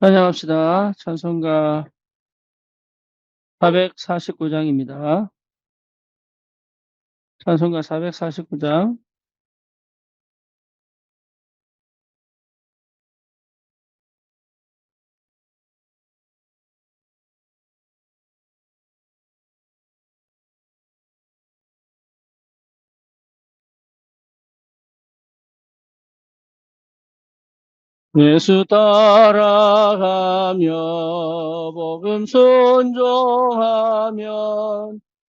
찬양합시다. 찬송가 449장입니다. 찬송가 449장. 예수 따라가며 복음 순종하면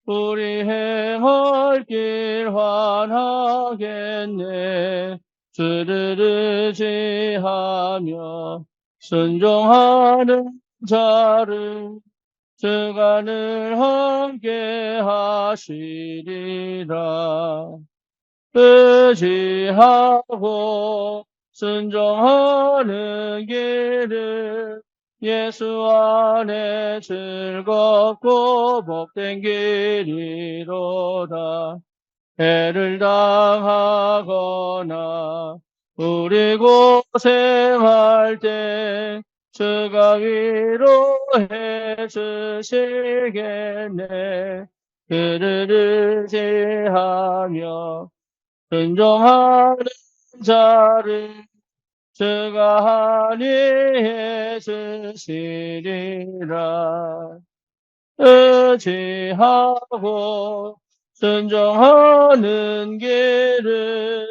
우리 행할 길 환하겠네. 주를 의지하며 순종하는 자를 주가 늘 함께 하시리라. 의지하고 순종하는 길을 예수 안에 즐겁고 복된 길이로다. 해를 당하거나 우리 고생할 때 주가 위로해 주시겠네. 그를 의지하며 순종하는 자를 주가 안위해 주시리라. 의지하고 순종하는 길은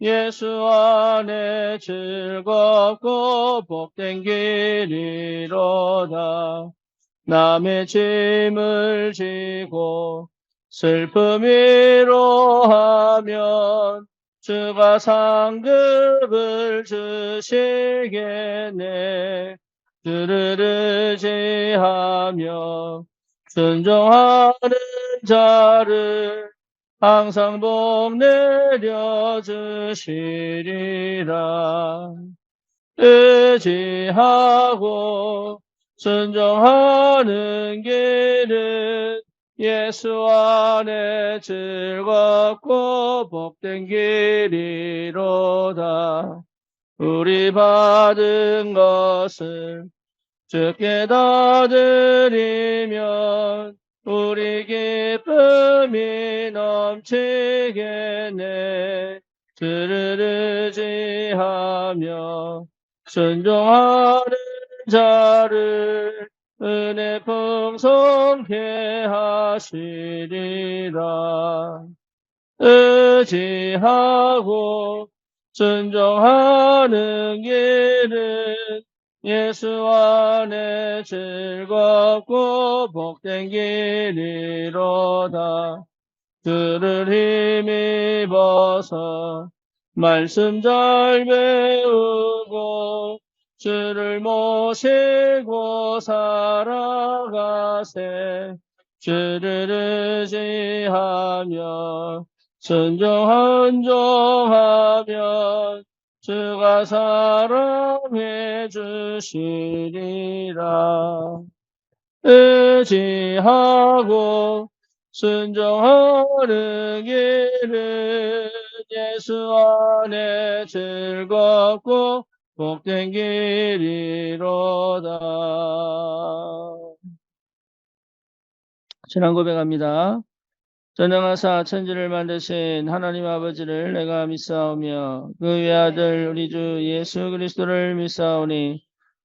예수 안에 즐겁고 복된 길이로다. 남의 짐을 지고 슬픔 위로하면 주가 상급을 주시겠네. 주를 의지하며 순종하는 자를 항상 복 내려주시리라. 의지하고 순종하는 길은 예수 안에 즐겁고 복된 길이로다. 우리 받은 것을 주께 다 드리면 우리 기쁨이 넘치겠네. 주를 의지하며 순종하는 자를 은혜 풍성케 하시리라. 의지하고 순종하는 길은 예수 안에 즐겁고 복된 길이로다. 주를 힘입어서 말씀 잘 배우고 주를 모시고 살아가세. 주를 의지하며 순종하면 주가 사랑해 주시리라. 의지하고 순종하는 길은 예수 안에 즐겁고 복된 길이로다. 지난 고백합니다. 전능하사 천지를 만드신 하나님 아버지를 내가 믿사오며 그 외아들 우리 주 예수 그리스도를 믿사오니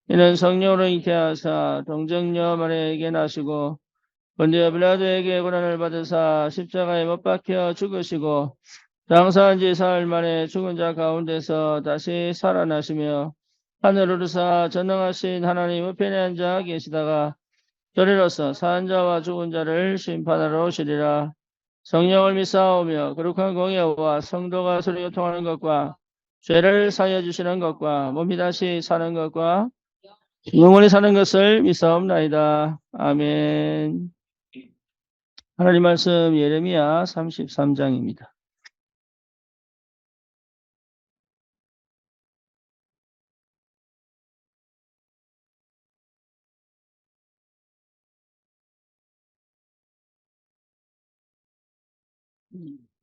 이는 성령으로 잉태하사 동정녀 마리아에게 나시고 본디오 빌라도에게 고난을 받으사 십자가에 못 박혀 죽으시고 장사한 지 사흘 만에 죽은 자 가운데서 다시 살아나시며 하늘을 오르사 전능하신 하나님 우편에 앉아 계시다가 저리로서 사한 자와 죽은 자를 심판하러 오시리라. 성령을 믿사오며 거룩한 공예와 성도가 서로 교통하는 것과 죄를 사하여 주시는 것과 몸이 다시 사는 것과 영원히 사는 것을 믿사옵나이다. 아멘. 하나님 말씀 예레미야 33장입니다.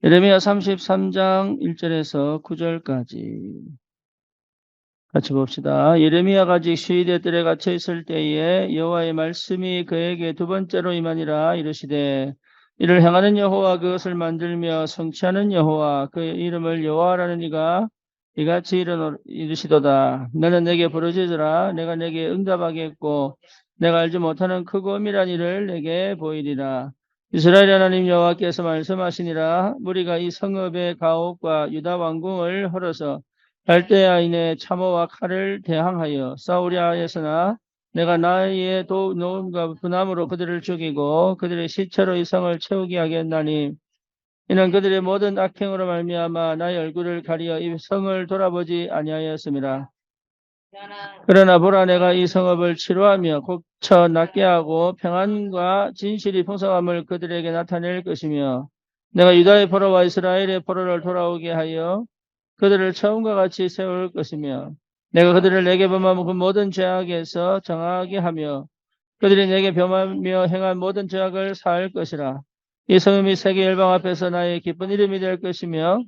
예레미야 33장 1절에서 9절까지 같이 봅시다. 예레미야가 아직 시위대 뜰에 갇혀 있을 때에 여호와의 말씀이 그에게 두 번째로 임하니라. 이르시되 이를 행하는 여호와, 그것을 만들며 성취하는 여호와, 그의 이름을 여호와라는 이가 이같이 이르시도다. 너는 내게 부르짖으라. 내가 내게 응답하겠고 내가 알지 못하는 크고 엄밀한 일을 내게 보이리라. 이스라엘 하나님 여호와께서 말씀하시니라. 무리가 이 성읍의 가옥과 유다 왕궁을 헐어서 갈대아인의 참호와 칼을 대항하여 싸우려 하였으나 내가 나의 노음과 분함으로 그들을 죽이고 그들의 시체로 이 성을 채우게 하겠나니, 이는 그들의 모든 악행으로 말미암아 나의 얼굴을 가리어 이 성을 돌아보지 아니하였음이라. 그러나 보라, 내가 이 성읍을 치료하며 고쳐 낫게 하고 평안과 진실이 풍성함을 그들에게 나타낼 것이며, 내가 유다의 포로와 이스라엘의 포로를 돌아오게 하여 그들을 처음과 같이 세울 것이며, 내가 그들을 내게 범한 그 모든 죄악에서 정하게 하며 그들이 내게 범하며 행한 모든 죄악을 사할 것이라. 이 성음이 세계 열방 앞에서 나의 기쁜 이름이 될 것이며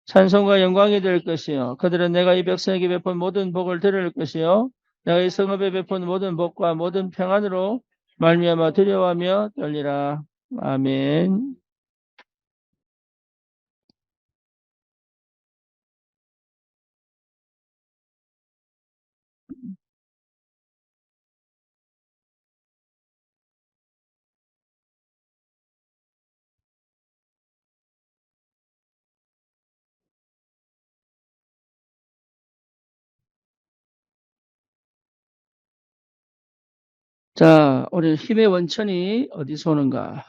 찬송과 영광이 될 것이요, 그들은 내가 이 백성에게 베푼 모든 복을 들을 것이요, 내가 이 성읍에 베푼 모든 복과 모든 평안으로 말미암아 두려워하며 떨리라. 아멘. 자, 오늘 힘의 원천이 어디서 오는가?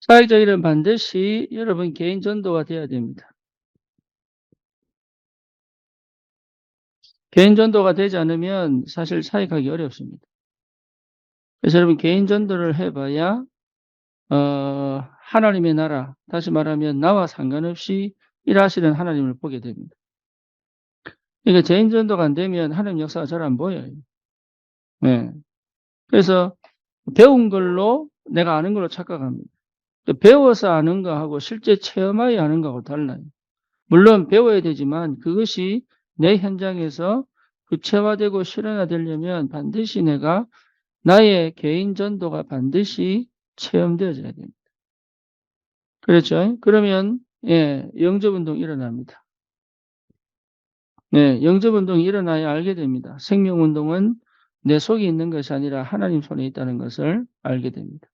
사회적 일은 반드시 여러분 개인 전도가 돼야 됩니다. 개인 전도가 되지 않으면 사실 사역하기 어렵습니다. 그래서 여러분 개인 전도를 해봐야 하나님의 나라, 다시 말하면 나와 상관없이 일하시는 하나님을 보게 됩니다. 그러니까 개인 전도가 안 되면 하나님 역사가 잘 안 보여요. 네. 그래서 배운 걸로 내가 아는 걸로 착각합니다. 배워서 아는 거하고 실제 체험하여 아는 거하고 달라요. 물론 배워야 되지만 그것이 내 현장에서 구체화되고 실현화되려면 반드시 내가 나의 개인 전도가 반드시 체험되어져야 됩니다. 그렇죠? 그러면 영접운동이 일어납니다. 영접운동이 일어나야 알게 됩니다. 생명운동은 내 속에 있는 것이 아니라 하나님 손에 있다는 것을 알게 됩니다.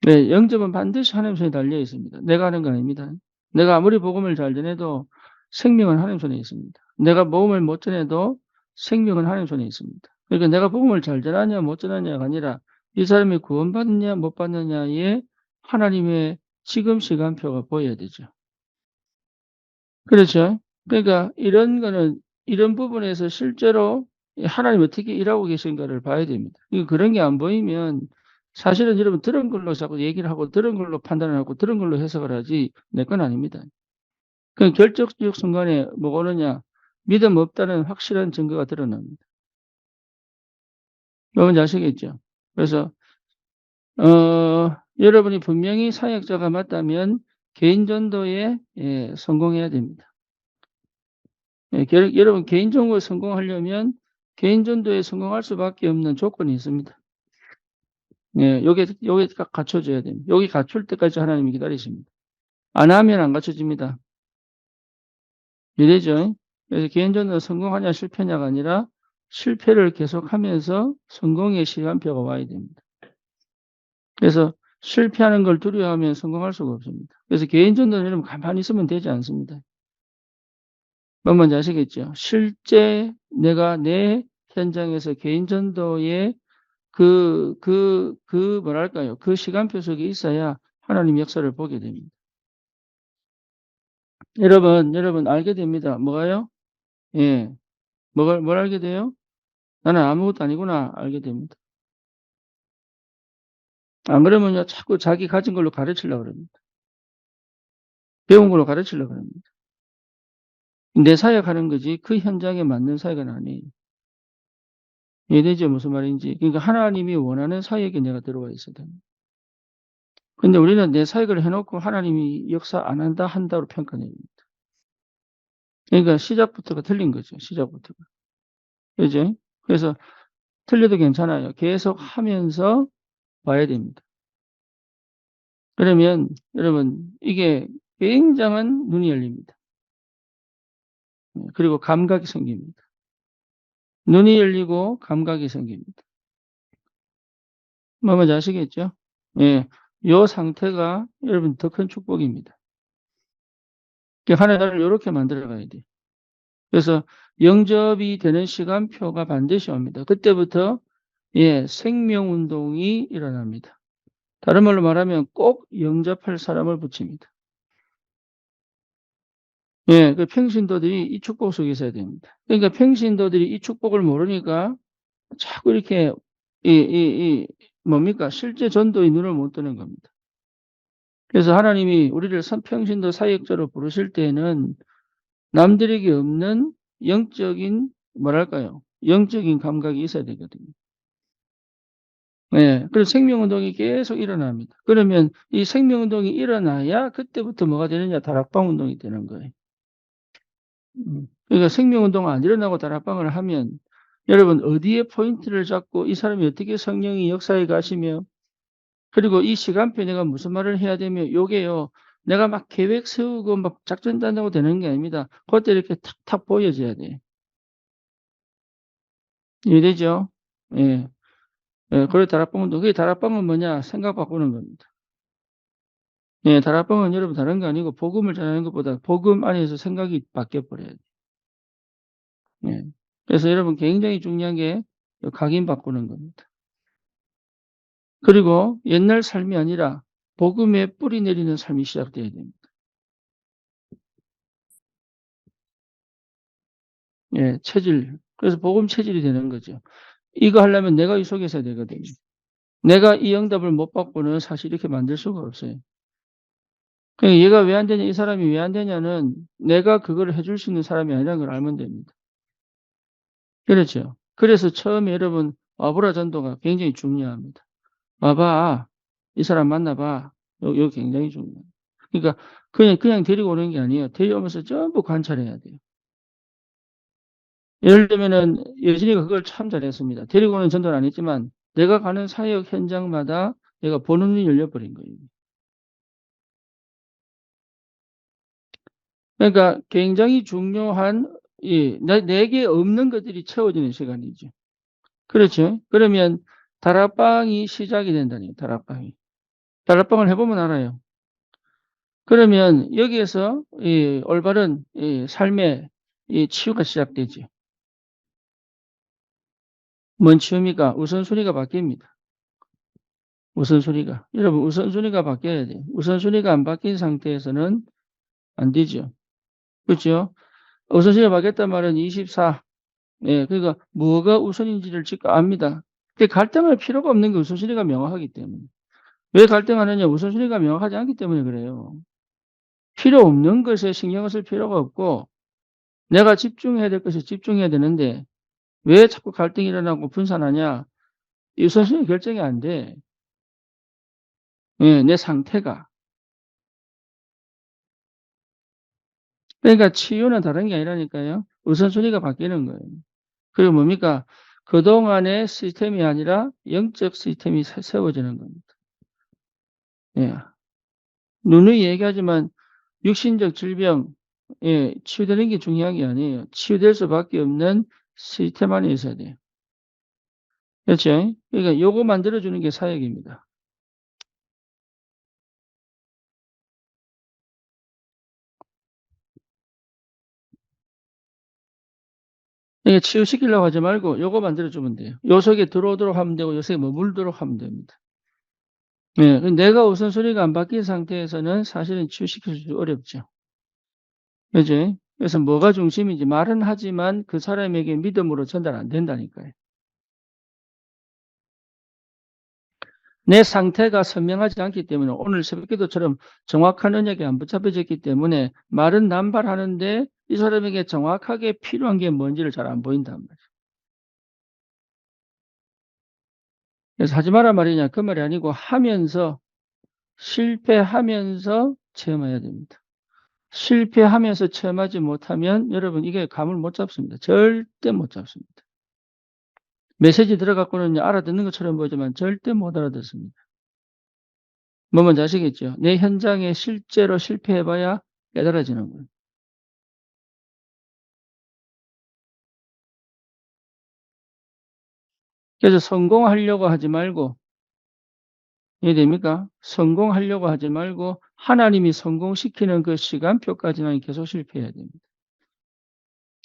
영접은 반드시 하나님 손에 달려 있습니다. 내가 하는 거 아닙니다. 내가 아무리 복음을 잘 전해도 생명은 하나님 손에 있습니다. 내가 복음을 못 전해도 생명은 하나님 손에 있습니다. 그러니까 내가 복음을 잘 전하냐 못 전하냐가 아니라 이 사람이 구원받느냐 못 받느냐에 하나님의 지금 시간표가 보여야 되죠. 그렇죠? 그러니까 이런 거는 이런 부분에서 실제로 하나님 어떻게 일하고 계신가를 봐야 됩니다. 그런 게 안 보이면 사실은 여러분 들은 걸로 자꾸 얘기를 하고 들은 걸로 판단을 하고 들은 걸로 해석을 하지 내 건 아닙니다. 그 결정적 순간에 뭐가 오느냐? 믿음 없다는 확실한 증거가 드러납니다. 여러분 아시겠죠? 그래서 여러분이 분명히 사역자가 맞다면 개인 전도에 성공해야 됩니다. 여러분 개인 전도에 성공하려면 개인 전도에 성공할 수밖에 없는 조건이 있습니다. 요게 갖춰져야 됩니다. 여기 갖출 때까지 하나님이 기다리십니다. 안 하면 안 갖춰집니다. 이래죠. 그래서 개인 전도 성공하냐 실패냐가 아니라 실패를 계속하면서 성공의 시간표가 와야 됩니다. 그래서 실패하는 걸 두려워하면 성공할 수가 없습니다. 그래서 개인 전도는 여러분 가만히 있으면 되지 않습니다. 뭔지 아시겠죠? 실제 내가 내 현장에서 개인 전도에 뭐랄까요? 그 시간표 속에 있어야 하나님 역사를 보게 됩니다. 여러분 알게 됩니다. 뭐가요? 뭘 알게 돼요? 나는 아무것도 아니구나 알게 됩니다. 안 그러면요, 자꾸 자기 가진 걸로 가르치려고 그럽니다. 배운 걸로 가르치려고 합니다. 내 사역하는 거지 그 현장에 맞는 사역은 아니에요. 이해되죠? 무슨 말인지. 그러니까 하나님이 원하는 사역에 내가 들어와 있어야 됩니다. 근데 우리는 내 사역을 해놓고 하나님이 역사 안 한다, 한다로 평가냅니다. 그러니까 시작부터가 틀린 거죠. 시작부터가. 그죠? 그래서 틀려도 괜찮아요. 계속 하면서 봐야 됩니다. 그러면 여러분 이게 굉장한 눈이 열립니다. 그리고 감각이 생깁니다. 눈이 열리고 감각이 생깁니다. 뭐 뭔지 아시겠죠? 예. 요 상태가 여러분 더 큰 축복입니다. 하나님을 이렇게 만들어 가야 돼요. 그래서 영접이 되는 시간표가 반드시 옵니다. 그때부터 예, 생명 운동이 일어납니다. 다른 말로 말하면 꼭 영접할 사람을 붙입니다. 예, 그 평신도들이 이 축복 속에 있어야 됩니다. 그러니까 평신도들이 이 축복을 모르니까 자꾸 이렇게 뭡니까? 실제 전도의 눈을 못 뜨는 겁니다. 그래서 하나님이 우리를 평신도 사역자로 부르실 때에는 남들에게 없는 영적인 뭐랄까요? 영적인 감각이 있어야 되거든요. 예. 그래서 생명운동이 계속 일어납니다. 그러면 이 생명운동이 일어나야 그때부터 뭐가 되느냐? 다락방 운동이 되는 거예요. 그러니까 생명운동 안 일어나고 다락방을 하면 여러분 어디에 포인트를 잡고 이 사람이 어떻게 성령이 역사에 가시며 그리고 이 시간표에 내가 무슨 말을 해야 되며 요게요. 내가 막 계획 세우고 막 작전 짠다고 되는 게 아닙니다. 그때 이렇게 탁탁 보여져야 돼요. 이해되죠? 예. 예, 그래 다락방 운동. 그게 다락방은 뭐냐? 생각 바꾸는 겁니다. 예, 다락방은 여러분 다른 거 아니고 복음을 전하는 것보다 복음 안에서 생각이 바뀌어 버려야 돼요. 예. 그래서 여러분 굉장히 중요한 게 각인 바꾸는 겁니다. 그리고 옛날 삶이 아니라 복음에 뿌리 내리는 삶이 시작돼야 됩니다. 예, 체질. 그래서 복음 체질이 되는 거죠. 이거 하려면 내가 이 속에 있어야 되거든요. 내가 이 응답을 못 받고는 사실 이렇게 만들 수가 없어요. 그러니까 얘가 왜 안 되냐, 이 사람이 왜 안 되냐는 내가 그걸 해줄 수 있는 사람이 아니라는 걸 알면 됩니다. 그렇죠. 그래서 처음에 여러분 와보라 전도가 굉장히 중요합니다. 와봐. 이 사람 만나봐. 요 굉장히 중요해요. 그러니까 그냥 데리고 오는 게 아니에요. 데려오면서 전부 관찰해야 돼요. 예를 들면은 여진이가 그걸 참 잘했습니다. 데리고 오는 전도는 안 했지만 내가 가는 사역 현장마다 내가 보는 눈이 열려버린 거예요. 그러니까 굉장히 중요한 내게 없는 것들이 채워지는 시간이죠. 그렇죠. 그러면 다락방이 시작이 된다니요. 다락방이. 다락방을 해보면 알아요. 그러면 여기에서 이 올바른 이 삶의 이 치유가 시작되죠. 뭔 치유입니까? 우선순위가 바뀝니다. 우선순위가. 여러분 우선순위가 바뀌어야 돼요. 우선순위가 안 바뀐 상태에서는 안 되죠. 그렇죠? 우선순위가 바뀌었단 말은 24. 예, 그러니까 뭐가 우선인지를 지금 압니다. 근데 갈등할 필요가 없는 게 우선순위가 명확하기 때문에. 왜 갈등하느냐? 우선순위가 명확하지 않기 때문에 그래요. 필요 없는 것에 신경을 쓸 필요가 없고 내가 집중해야 될 것에 집중해야 되는데 왜 자꾸 갈등이 일어나고 분산하냐? 이 우선순위 결정이 안 돼. 예, 내 상태가. 그러니까 치유는 다른 게 아니라니까요. 우선순위가 바뀌는 거예요. 그리고 뭡니까? 그동안의 시스템이 아니라 영적 시스템이 세워지는 겁니다. 예. 누누이 얘기하지만 육신적 질병, 예, 치유되는 게 중요한 게 아니에요. 치유될 수밖에 없는 시스템 안에 있어야 돼요. 그렇죠? 그러니까 요거 만들어주는 게 사역입니다. 그러니까 치유시키려고 하지 말고 요거 만들어주면 돼요. 요 속에 들어오도록 하면 되고 요 속에 머물도록 하면 됩니다. 예, 내가 우선순위가 안 바뀐 상태에서는 사실은 치유시키기 어렵죠. 그죠? 그래서 뭐가 중심인지 말은 하지만 그 사람에게 믿음으로 전달 안 된다니까요. 내 상태가 선명하지 않기 때문에 오늘 새벽기도처럼 정확한 언약이 안 붙잡혀졌기 때문에 말은 남발하는데 이 사람에게 정확하게 필요한 게 뭔지를 잘 안 보인단 말이에요. 그래서 하지 마라 말이냐 그 말이 아니고 하면서 실패하면서 체험해야 됩니다. 실패하면서 체험하지 못하면 여러분 이게 감을 못 잡습니다. 절대 못 잡습니다. 메시지 들어갖고는 알아듣는 것처럼 보이지만 절대 못 알아듣습니다. 뭐 뭔지 아시겠죠? 내 현장에 실제로 실패해봐야 깨달아지는 거예요. 그래서 성공하려고 하지 말고, 이해됩니까? 성공하려고 하지 말고 하나님이 성공시키는 그 시간표까지는 계속 실패해야 됩니다.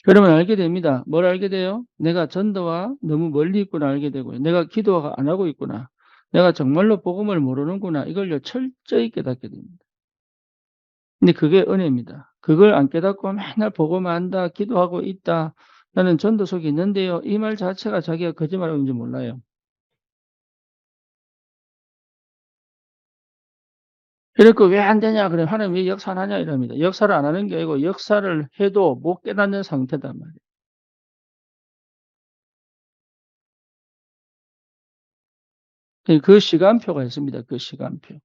그러면 알게 됩니다. 뭘 알게 돼요? 내가 전도와 너무 멀리 있구나 알게 되고요. 내가 기도 안 하고 있구나. 내가 정말로 복음을 모르는구나. 이걸요 철저히 깨닫게 됩니다. 근데 그게 은혜입니다. 그걸 안 깨닫고 맨날 복음만 한다, 기도하고 있다. 나는 전도 속에 있는데요. 이 말 자체가 자기가 거짓말하고 있는지 몰라요. 그래서 왜 안 되냐? 그래 하나님 왜 역사 안 하냐? 이럽니다. 역사를 안 하는 게 아니고 역사를 해도 못 깨닫는 상태단 말이에요. 그 시간표가 있습니다. 그 시간표.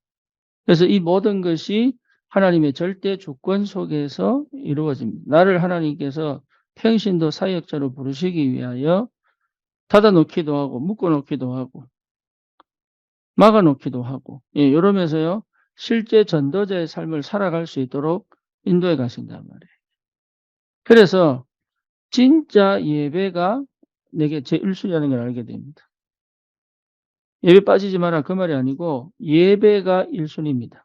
그래서 이 모든 것이 하나님의 절대 주권 속에서 이루어집니다. 나를 하나님께서 평신도 사역자로 부르시기 위하여 닫아놓기도 하고 묶어놓기도 하고 막아놓기도 하고 이러면서요 실제 전도자의 삶을 살아갈 수 있도록 인도해 가신단 말이에요. 그래서 진짜 예배가 내게 제 1순위라는 걸 알게 됩니다. 예배 빠지지 마라 그 말이 아니고 예배가 1순위입니다.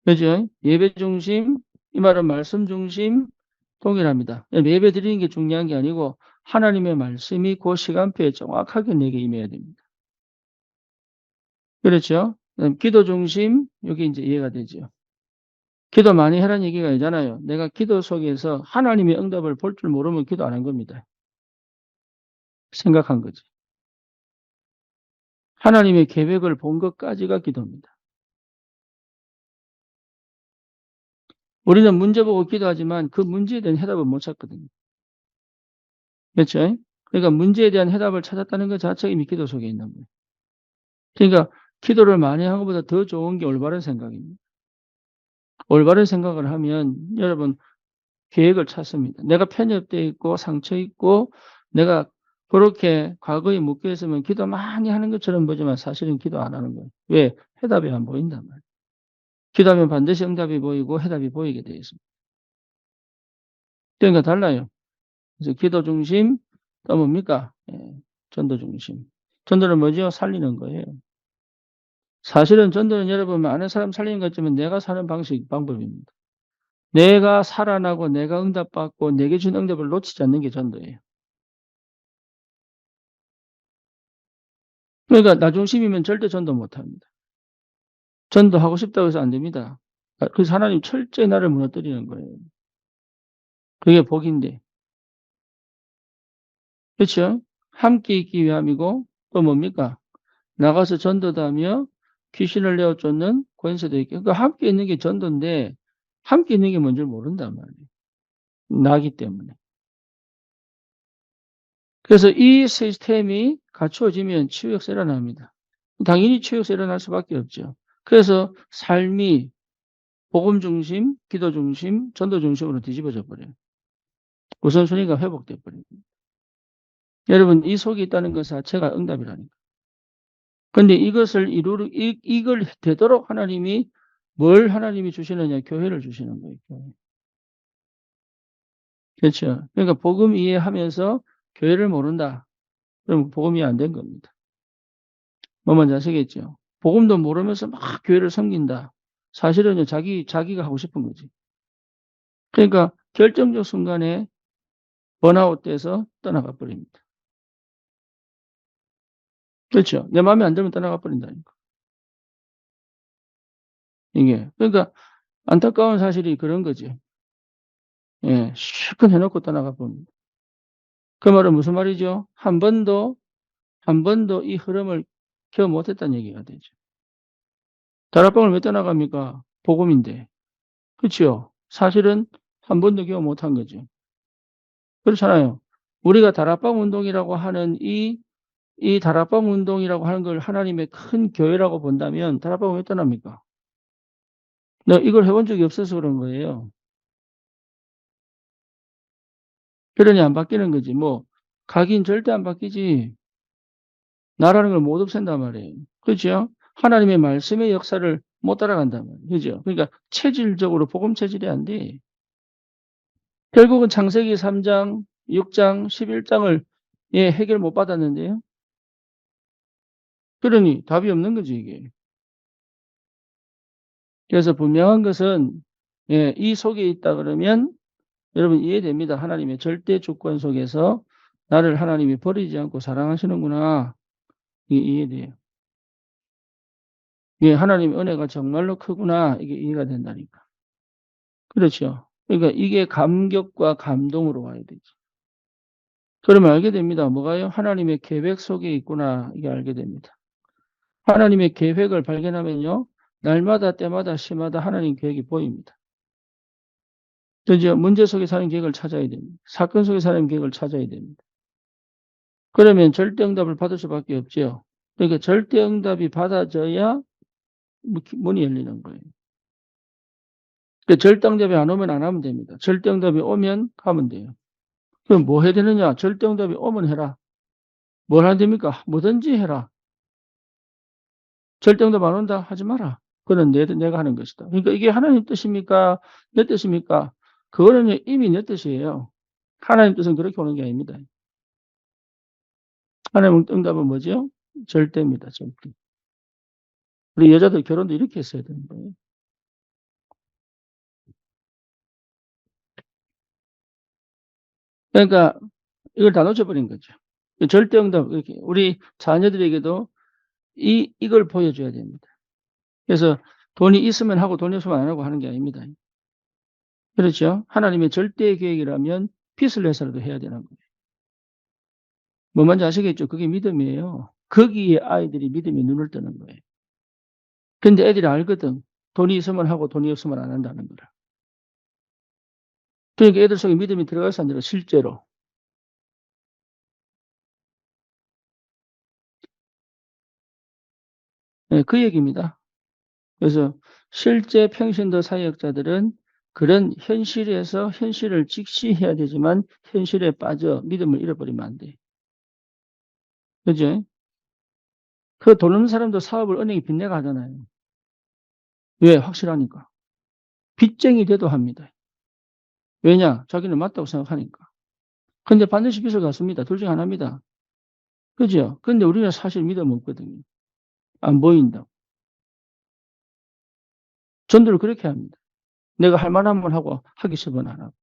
그죠? 예배 중심, 이 말은 말씀 중심 동일합니다. 예배 드리는 게 중요한 게 아니고 하나님의 말씀이 그 시간표에 정확하게 내게 임해야 됩니다. 그렇죠? 기도 중심, 여기 이제 이해가 되죠. 기도 많이 하라는 얘기가 아니잖아요. 내가 기도 속에서 하나님의 응답을 볼 줄 모르면 기도 안 한 겁니다. 생각한 거지. 하나님의 계획을 본 것까지가 기도입니다. 우리는 문제 보고 기도하지만 그 문제에 대한 해답을 못 찾거든요. 그렇죠? 그러니까 문제에 대한 해답을 찾았다는 것 자체가 이미 기도 속에 있는 거예요. 그러니까 기도를 많이 한 것보다 더 좋은 게 올바른 생각입니다. 올바른 생각을 하면 여러분 계획을 찾습니다. 내가 편협되어 있고 상처 있고 내가 그렇게 과거에 묶여 있으면 기도 많이 하는 것처럼 보지만 사실은 기도 안 하는 거예요. 왜? 해답이 안 보인단 말이에요. 기도하면 반드시 응답이 보이고 해답이 보이게 되어 있습니다. 그러니까 달라요. 그래서 기도 중심 또 뭡니까? 전도 중심. 전도는 뭐죠? 살리는 거예요. 사실은 전도는 여러분 아는 사람 살리는 것쯤은 내가 사는 방법입니다. 내가 살아나고 내가 응답받고 내게 준 응답을 놓치지 않는 게 전도예요. 그러니까 나 중심이면 절대 전도 못합니다. 전도하고 싶다고 해서 안 됩니다. 그래서 하나님 철저히 나를 무너뜨리는 거예요. 그게 복인데. 그렇죠? 함께 있기 위함이고 또 뭡니까? 나가서 전도도 하며 귀신을 내어 쫓는 권세도 있고 그러니까 함께 있는 게 전도인데 함께 있는 게 뭔지 모른단 말이에요. 나기 때문에. 그래서 이 시스템이 갖추어지면 치유역사 일어납니다. 당연히 치유역사 일어날 수밖에 없죠. 그래서 삶이 복음 중심, 기도 중심, 전도 중심으로 뒤집어져 버려요. 우선순위가 회복돼 버립니다. 여러분 이 속에 있다는 것 자체가 응답이라니까. 근데 이것을 이걸 되도록 하나님이 뭘 하나님이 주시느냐? 교회를 주시는 거예요. 교회. 그렇죠. 그러니까 복음 이해하면서 교회를 모른다. 그럼 복음 이해 안 된 겁니다. 뭐 뭔지 아시겠죠? 복음도 모르면서 막 교회를 섬긴다. 사실은요, 자기가 하고 싶은 거지. 그러니까 결정적 순간에 번아웃 돼서 떠나가 버립니다. 그렇죠. 내 마음에 안 들면 떠나가 버린다니까. 이게. 그러니까 안타까운 사실이 그런 거지. 예, 실컷 해놓고 떠나가 봅니다. 그 말은 무슨 말이죠? 한 번도 이 흐름을 경험 못했다는 얘기가 되죠. 다락방을 왜 떠나갑니까? 복음인데. 그렇죠? 사실은 한 번도 경험 못한 거죠. 그렇잖아요. 우리가 다락방 운동이라고 하는 이 다락방 운동이라고 하는 걸 하나님의 큰 교회라고 본다면 다락방을 왜 떠납니까? 나 이걸 해본 적이 없어서 그런 거예요. 그러니 안 바뀌는 거지. 뭐 가긴 절대 안 바뀌지. 나라는 걸 못 없앤단 말이에요. 그렇죠? 하나님의 말씀의 역사를 못 따라간단 말이에요. 그죠? 그러니까 체질적으로 복음 체질이 안 돼. 결국은 창세기 3장, 6장, 11장을 예, 해결 못 받았는데요. 그러니 답이 없는 거지, 이게. 그래서 분명한 것은 예, 이 속에 있다 그러면 여러분 이해됩니다. 하나님의 절대 주권 속에서 나를 하나님이 버리지 않고 사랑하시는구나. 이게 이해돼요. 예, 하나님의 은혜가 정말로 크구나. 이게 이해가 된다니까. 그렇죠. 그러니까 이게 감격과 감동으로 와야 되지. 그러면 알게 됩니다. 뭐가요? 하나님의 계획 속에 있구나. 이게 알게 됩니다. 하나님의 계획을 발견하면요. 날마다 때마다 시마다 하나님 계획이 보입니다. 그죠? 문제 속에 사는 계획을 찾아야 됩니다. 사건 속에 사는 계획을 찾아야 됩니다. 그러면 절대응답을 받을 수밖에 없죠. 그러니까 절대응답이 받아져야 문이 열리는 거예요. 그러니까 절대응답이 안 오면 안 하면 됩니다. 절대응답이 오면 하면 돼요. 그럼 뭐 해야 되느냐? 절대응답이 오면 해라. 뭘 하면 됩니까? 뭐든지 해라. 절대응답 안 온다? 하지 마라. 그건 내가 하는 것이다. 그러니까 이게 하나님 뜻입니까? 내 뜻입니까? 그거는 이미 내 뜻이에요. 하나님 뜻은 그렇게 오는 게 아닙니다. 하나님 응답은 뭐죠? 절대입니다. 절대. 우리 여자들 결혼도 이렇게 했어야 되는 거예요. 그러니까 이걸 다 놓쳐버린 거죠. 절대응답, 이렇게 우리 자녀들에게도 이걸 보여줘야 됩니다. 그래서 돈이 있으면 하고 돈이 없으면 안 하고 하는 게 아닙니다. 그렇죠? 하나님의 절대 계획이라면 빚을 내서라도 해야 되는 거예요. 뭐 뭔지 아시겠죠? 그게 믿음이에요. 거기에 아이들이 믿음의 눈을 뜨는 거예요. 근데 애들이 알거든. 돈이 있으면 하고 돈이 없으면 안 한다는 거라. 그러니까 애들 속에 믿음이 들어가서 안 들어, 실제로. 네, 그 얘기입니다. 그래서 실제 평신도 사역자들은 그런 현실에서 현실을 직시해야 되지만 현실에 빠져 믿음을 잃어버리면 안 돼. 그죠? 그 돈 없는 사람도 사업을 은행에 빚내가 하잖아요. 왜? 확실하니까. 빚쟁이 돼도 합니다. 왜냐? 자기는 맞다고 생각하니까. 근데 반드시 빚을 갚습니다. 둘 중에 하나입니다. 그죠? 근데 우리는 사실 믿음 없거든요. 안 보인다고. 전도를 그렇게 합니다. 내가 할 만하면 하고 하기 싫으면 안 하고.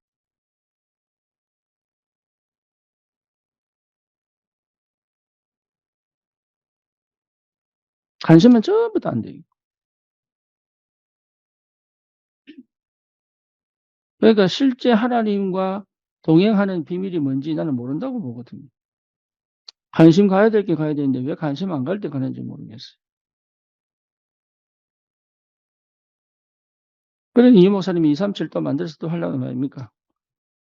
관심은 전부 다 안 돼요. 그러니까 실제 하나님과 동행하는 비밀이 뭔지 나는 모른다고 보거든요. 관심 가야 될 게 가야 되는데 왜 관심 안 갈 때 가는지 모르겠어요. 그러니 이 목사님이 237 또 만들어서 또 하려는 말입니까?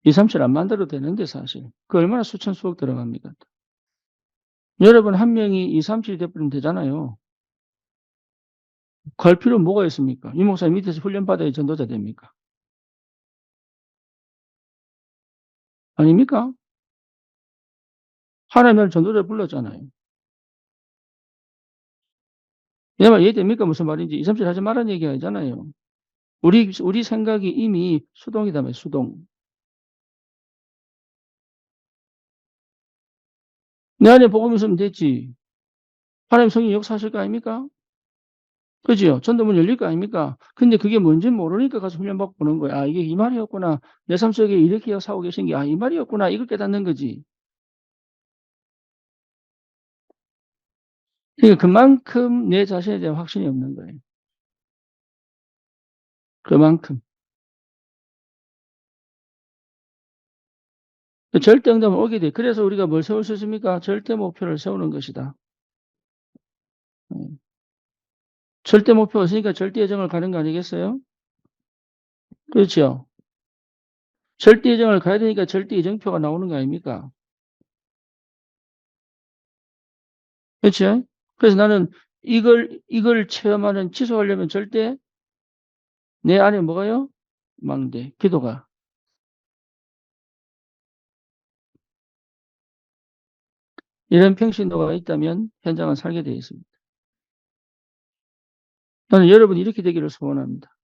237 안 만들어도 되는데 사실. 그 얼마나 수천 수억 들어갑니까? 여러분 한 명이 237 돼버리면 되잖아요. 갈 필요 뭐가 있습니까? 이 목사님 밑에서 훈련받아야 전도자 됩니까? 아닙니까? 하나님을 전도자 불렀잖아요. 내 말 이해됩니까? 무슨 말인지. 237 하지 말라는 얘기가 아니잖아요. 우리 생각이 이미 수동이다며, 수동. 내 안에 복음 있으면 됐지. 하나님 성령 역사하실 거 아닙니까? 그지요? 전도문 열릴 거 아닙니까? 근데 그게 뭔지 모르니까 가서 훈련받고 보는 거야. 아, 이게 이 말이었구나. 내 삶 속에 이렇게 역사하고 계신 게, 아, 이 말이었구나. 이걸 깨닫는 거지. 그러니까 그만큼 내 자신에 대한 확신이 없는 거예요. 그만큼. 절대 응답은 오게 돼. 그래서 우리가 뭘 세울 수 있습니까? 절대 목표를 세우는 것이다. 절대 목표가 있으니까 절대 예정을 가는 거 아니겠어요? 그렇죠. 절대 예정을 가야 되니까 절대 예정표가 나오는 거 아닙니까? 그렇죠? 그래서 나는 이걸 체험하는, 지속하려면 절대 내 안에 뭐가요? 망대, 기도가. 이런 평신도가 있다면 현장은 살게 되어 있습니다. 저는 여러분이 이렇게 되기를 소원합니다.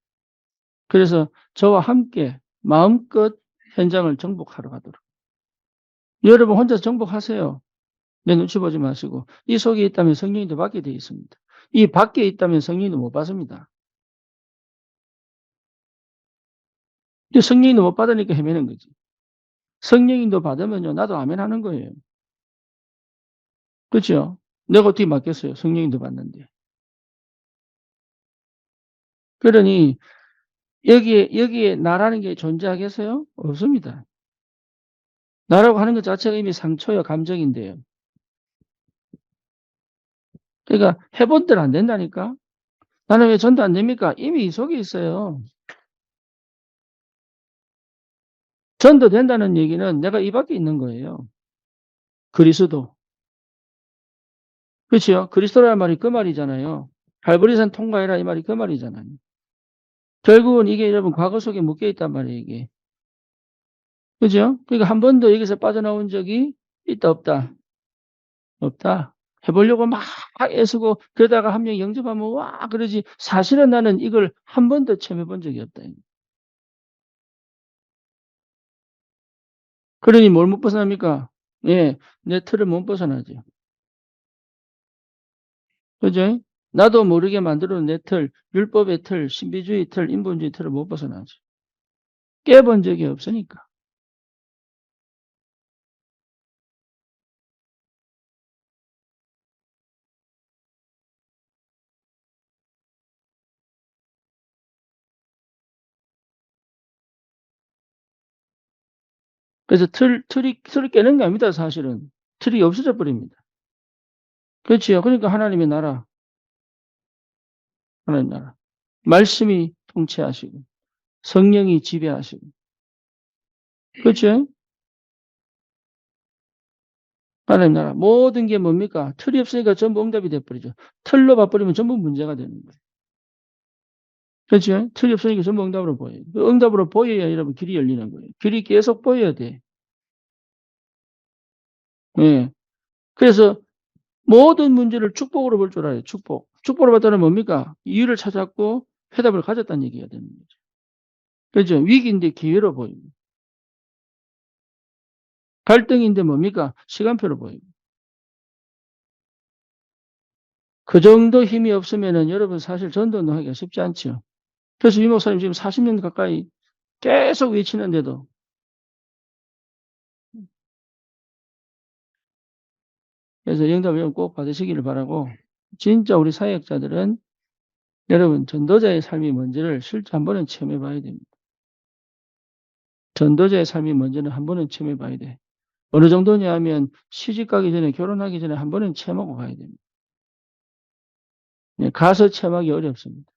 그래서 저와 함께 마음껏 현장을 정복하러 가도록. 여러분 혼자 정복하세요. 내 눈치 보지 마시고. 이 속에 있다면 성령님도 받게 되어 있습니다. 이 밖에 있다면 성령님도 못 받습니다. 근데 성령님도 못 받으니까 헤매는 거지. 성령님도 받으면요, 나도 아멘 하는 거예요. 그렇죠? 내가 어떻게 맡겠어요? 성령님도 받는데. 그러니 여기에 나라는 게 존재하겠어요? 없습니다. 나라고 하는 것 자체가 이미 상처요, 감정인데요. 그러니까 해본 대로 안 된다니까? 나는 왜 전도 안 됩니까? 이미 이 속에 있어요. 전도 된다는 얘기는 내가 이 밖에 있는 거예요. 그리스도. 그렇죠? 그리스도라는 말이 그 말이잖아요. 갈보리산 통과해라 이 말이 그 말이잖아요. 결국은 이게 여러분 과거 속에 묶여 있단 말이에요, 이게. 그죠? 그러니까 한 번도 여기서 빠져나온 적이 있다, 없다? 없다. 해보려고 막 애쓰고 그러다가 한 명이 영접하면 와 그러지. 사실은 나는 이걸 한 번도 체험해 본 적이 없다. 그러니 뭘 못 벗어납니까? 예, 내 틀을 못 벗어나죠. 그죠? 나도 모르게 만들어 놓은 내 틀, 율법의 틀, 신비주의 틀, 인본주의 틀을 못 벗어나죠. 깨본 적이 없으니까. 그래서 틀을 깨는 게 아닙니다, 사실은. 틀이 없어져 버립니다. 그렇지요. 그러니까 하나님의 나라, 하나님 나라. 말씀이 통치하시고, 성령이 지배하시고. 그렇죠? 하나님 나라. 모든 게 뭡니까? 틀이 없으니까 전부 응답이 돼버리죠. 틀로 봐버리면 전부 문제가 되는 거예요. 그렇죠? 틀이 없으니까 전부 응답으로 보여요. 그 응답으로 보여야 여러분 길이 열리는 거예요. 길이 계속 보여야 돼. 예. 그래서 모든 문제를 축복으로 볼 줄 알아요. 축복. 축복으로 봤다는 뭡니까? 이유를 찾았고 해답을 가졌다는 얘기가 되는 거죠. 그렇죠? 위기인데 기회로 보이고. 갈등인데 뭡니까? 시간표로 보이고. 그 정도 힘이 없으면은 여러분 사실 전도는 하기가 쉽지 않죠. 그래서 이 목사님 지금 40년 가까이 계속 외치는데도 그래서 영답을 꼭 받으시기를 바라고 진짜 우리 사역자들은 여러분 전도자의 삶이 뭔지를 실제 한 번은 체험해 봐야 됩니다. 전도자의 삶이 뭔지는 한 번은 체험해 봐야 돼. 어느 정도냐 하면 시집 가기 전에 결혼하기 전에 한 번은 체험하고 가야 됩니다. 네, 가서 체험하기 어렵습니다.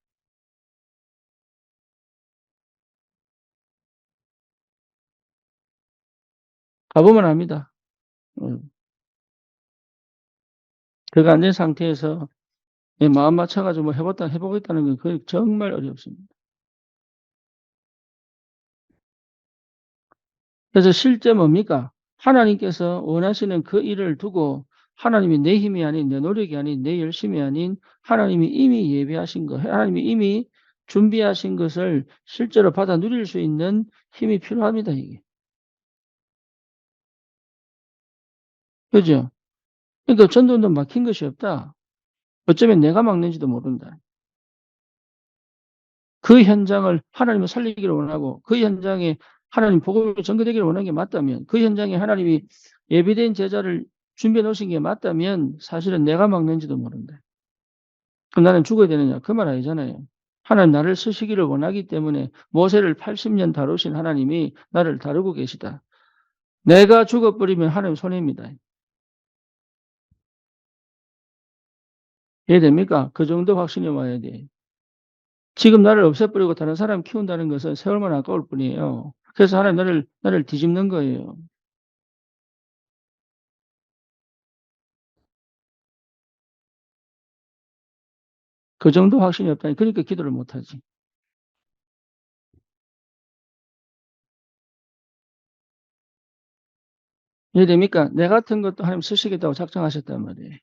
가보면 압니다. 그가 안 된 상태에서 내 마음 맞춰가지고 뭐 해보겠다는 건 거의 정말 어렵습니다. 그래서 실제 뭡니까? 하나님께서 원하시는 그 일을 두고 하나님이 내 힘이 아닌 내 노력이 아닌 내 열심이 아닌 하나님이 이미 예비하신 것, 하나님이 이미 준비하신 것을 실제로 받아 누릴 수 있는 힘이 필요합니다, 이게. 그죠? 그러니까 전도는 막힌 것이 없다. 어쩌면 내가 막는지도 모른다. 그 현장을 하나님은 살리기를 원하고 그 현장에 하나님 복음이 전개되기를 원하는 게 맞다면 그 현장에 하나님이 예비된 제자를 준비해 놓으신 게 맞다면 사실은 내가 막는지도 모른다. 그럼 나는 죽어야 되느냐? 그 말 아니잖아요. 하나님 나를 쓰시기를 원하기 때문에 모세를 80년 다루신 하나님이 나를 다루고 계시다. 내가 죽어버리면 하나님 손해입니다. 이해됩니까? 그 정도 확신이 와야 돼. 지금 나를 없애버리고 다른 사람 키운다는 것은 세월만 아까울 뿐이에요. 그래서 하나님 나를 뒤집는 거예요. 그 정도 확신이 없다니. 그러니까 기도를 못하지. 이해됩니까? 내 같은 것도 하나님 쓰시겠다고 작정하셨단 말이에요.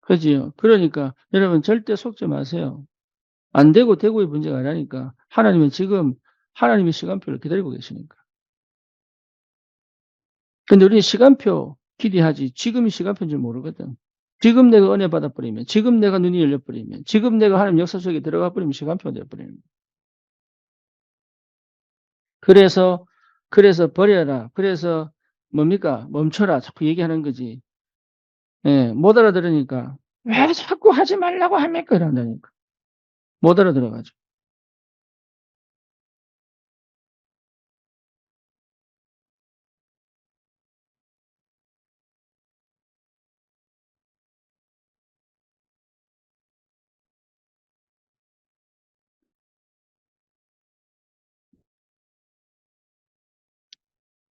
그지요? 그러니까 여러분 절대 속지 마세요. 안 되고 되고의 문제가 아니라니까. 하나님은 지금 하나님의 시간표를 기다리고 계시니까. 근데 우리는 시간표 기대하지 지금이 시간표인 줄 모르거든. 지금 내가 은혜 받아버리면, 지금 내가 눈이 열려버리면, 지금 내가 하나님 역사 속에 들어가 버리면 시간표가 되어버리는 거예요. 그래서 버려라. 그래서 뭡니까? 멈춰라. 자꾸 얘기하는 거지. 예, 못 알아들으니까 왜 자꾸 하지 말라고 합니까? 이런다니까. 못 알아들어가지고.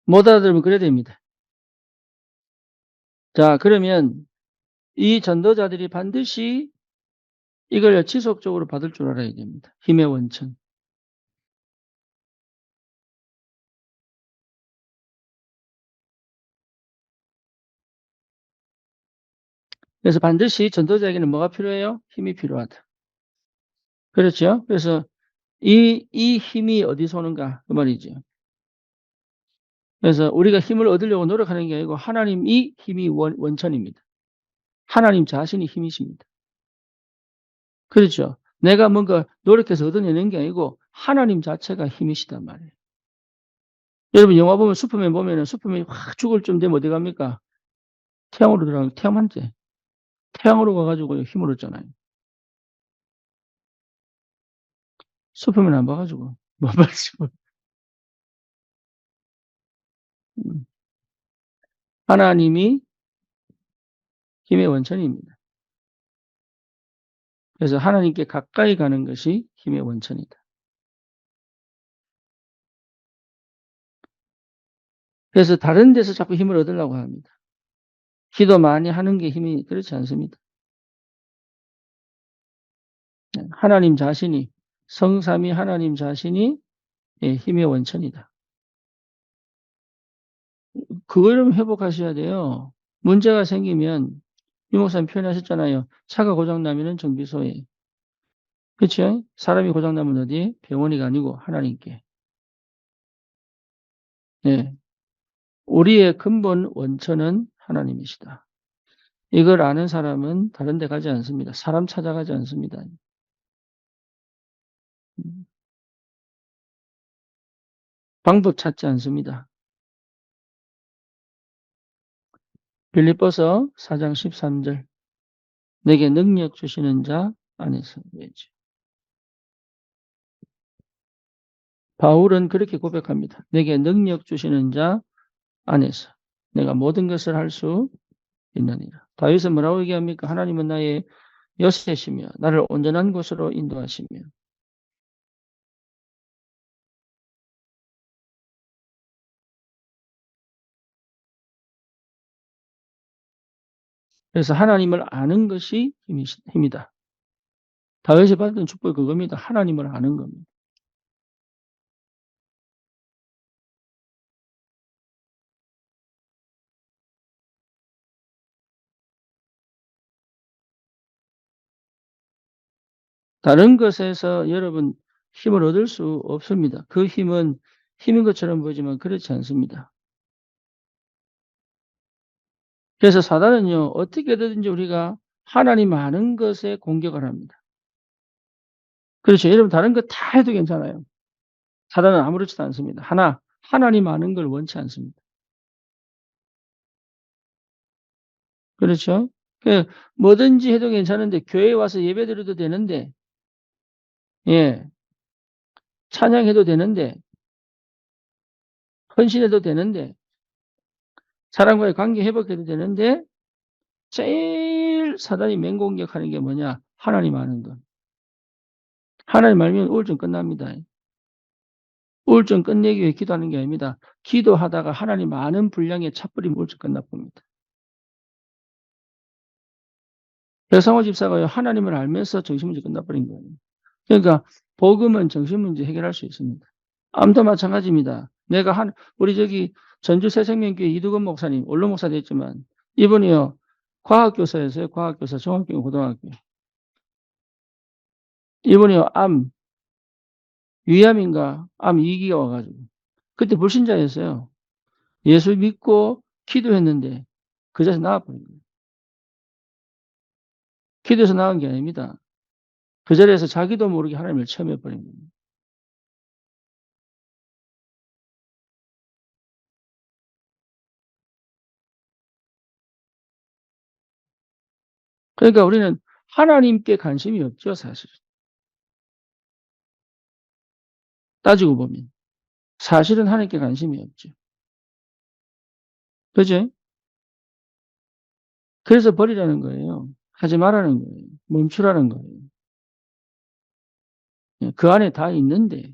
못 알아들으면 그래야 됩니다. 자, 그러면 이 전도자들이 반드시 이걸 지속적으로 받을 줄 알아야 됩니다. 힘의 원천. 그래서 반드시 전도자에게는 뭐가 필요해요? 힘이 필요하다. 그렇죠? 그래서 이 힘이 어디서 오는가? 그 말이죠. 그래서 우리가 힘을 얻으려고 노력하는 게 아니고 하나님이 힘이 원천입니다. 하나님 자신이 힘이십니다. 그렇죠? 내가 뭔가 노력해서 얻어내는 게 아니고 하나님 자체가 힘이시단 말이에요. 여러분 영화 보면 슈퍼맨 보면은 슈퍼맨이 확 죽을 쯤 되면 어디 갑니까? 태양으로 들어가면 태양한테 태양으로 가가지고 힘을 얻잖아요. 슈퍼맨 안 봐가지고 못 봤지고. 하나님이 힘의 원천입니다. 그래서 하나님께 가까이 가는 것이 힘의 원천이다. 그래서 다른 데서 자꾸 힘을 얻으려고 합니다. 기도 많이 하는 게 힘이 그렇지 않습니다. 하나님 자신이 성삼위 하나님 자신이 힘의 원천이다. 그걸 회복하셔야 돼요. 문제가 생기면 유 목사님 표현하셨잖아요. 차가 고장나면은 정비소에. 그렇죠? 사람이 고장나면 어디? 병원이 아니고 하나님께. 네. 우리의 근본 원천은 하나님이시다. 이걸 아는 사람은 다른 데 가지 않습니다. 사람 찾아가지 않습니다. 방법 찾지 않습니다. 빌립보서 4장 13절. 내게 능력 주시는 자 안에서. 바울은 그렇게 고백합니다. 내게 능력 주시는 자 안에서 내가 모든 것을 할 수 있느니라. 다윗은 뭐라고 얘기합니까? 하나님은 나의 여세시며 나를 온전한 곳으로 인도하시며. 그래서 하나님을 아는 것이 힘이다. 다윗이 받은 축복이 그겁니다. 하나님을 아는 겁니다. 다른 것에서 여러분 힘을 얻을 수 없습니다. 그 힘은 힘인 것처럼 보이지만 그렇지 않습니다. 그래서 사단은요, 어떻게든지 우리가 하나님 아는 것에 공격을 합니다. 그렇죠. 여러분 다른 거 다 해도 괜찮아요. 사단은 아무렇지도 않습니다. 하나님 아는 걸 원치 않습니다. 그렇죠? 뭐든지 해도 괜찮은데 교회에 와서 예배드려도 되는데, 예, 찬양해도 되는데, 헌신해도 되는데, 사람과의 관계 회복해도 되는데, 제일 제일 사단이 맹공격하는 게 뭐냐? 하나님 아는 것. 하나님 알면 우울증 끝납니다. 우울증 끝내기 위해 기도하는 게 아닙니다. 기도하다가 하나님 아는 분량에 차버리면 우울증 끝나봅니다. 배상호 집사가요, 하나님을 알면서 정신문제 끝나버린 거예요. 그러니까 복음은 정신문제 해결할 수 있습니다. 암도 마찬가지입니다. 우리 저기 전주 새생명교회 이두건 목사님, 원로 목사 됐지만 이분이요, 과학교사였어요. 과학교사, 중학교, 고등학교. 이분이요, 위암인가, 암 2기가 와가지고. 그때 불신자였어요. 예수 믿고 기도했는데 그 자리에서 나와버린 거예요. 기도해서 나온 게 아닙니다. 그 자리에서 자기도 모르게 하나님을 체험해버린 거예요. 그러니까 우리는 하나님께 관심이 없죠, 사실. 따지고 보면. 사실은 하나님께 관심이 없죠. 그죠? 그래서 버리라는 거예요. 하지 말라는 거예요. 멈추라는 거예요. 그 안에 다 있는데.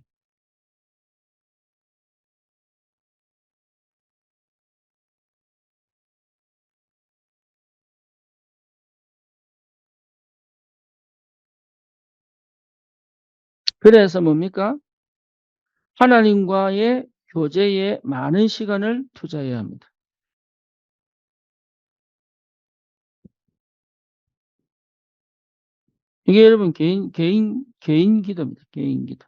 그래서 뭡니까? 하나님과의 교제에 많은 시간을 투자해야 합니다. 이게 여러분 개인 기도입니다. 개인 기도.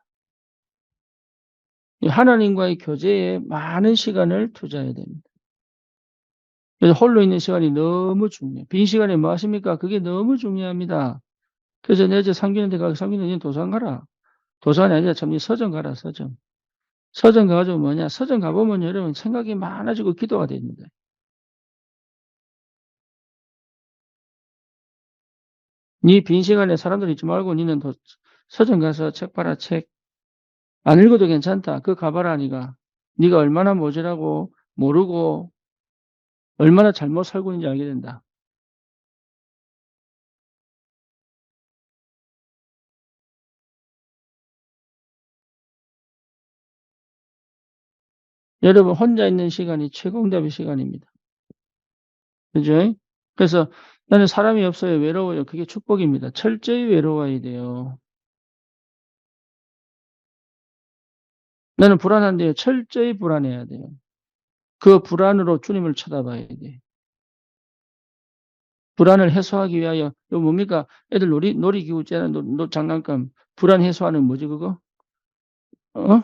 하나님과의 교제에 많은 시간을 투자해야 됩니다. 그래서 홀로 있는 시간이 너무 중요해요. 빈 시간에 뭐 하십니까? 그게 너무 중요합니다. 그래서 내가 상균한테 가서 상균이 도서관 가라. 도서관이 아니라 참 서점 가라, 서점. 서점 가가지고 뭐냐? 서점 가보면 여러분 생각이 많아지고 기도가 됩니다. 네 빈 시간에 사람들 있지 말고 니는 서점 가서 책 봐라, 책. 안 읽어도 괜찮다. 그거 가봐라, 네가 얼마나 모자라고 모르고 얼마나 잘못 살고 있는지 알게 된다. 여러분 혼자 있는 시간이 최고응답의 시간입니다. 그죠? 그래서 나는 사람이 없어요. 외로워요. 그게 축복입니다. 철저히 외로워야 돼요. 나는 불안한데요. 철저히 불안해야 돼요. 그 불안으로 주님을 쳐다봐야 돼. 불안을 해소하기 위하여, 이거 뭡니까? 애들 놀이기구 있잖아. 장난감. 불안 해소하는 뭐지, 그거? 어?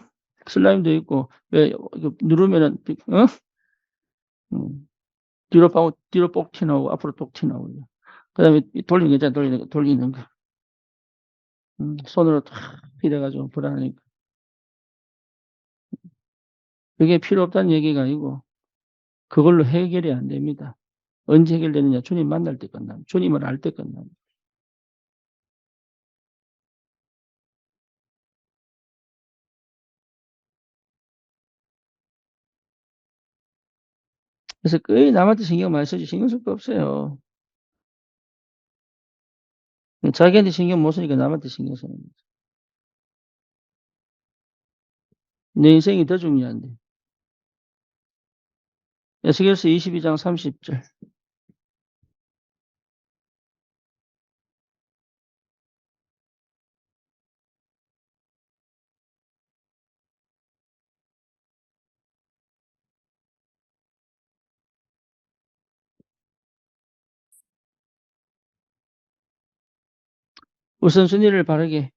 슬라임도 있고, 왜, 이거 누르면은, 어? 뒤로 뽁 튀나오고, 앞으로 똑 튀나오고. 그 다음에 돌리는 거 있잖아. 돌리는 거. 손으로 탁 휘대가지고 불안하니까. 그게 필요 없다는 얘기가 아니고, 그걸로 해결이 안 됩니다. 언제 해결되느냐? 주님 만날 때 끝납니다. 주님을 알 때 끝납니다. 그래서 거의 남한테 신경 많이 쓰지 신경 쓸 거 없어요. 자기한테 신경 못 쓰니까 남한테 신경 쓰는 거죠. 내 인생이 더 중요한데. 에스겔서 22장 30절. 우선순위를 바르게.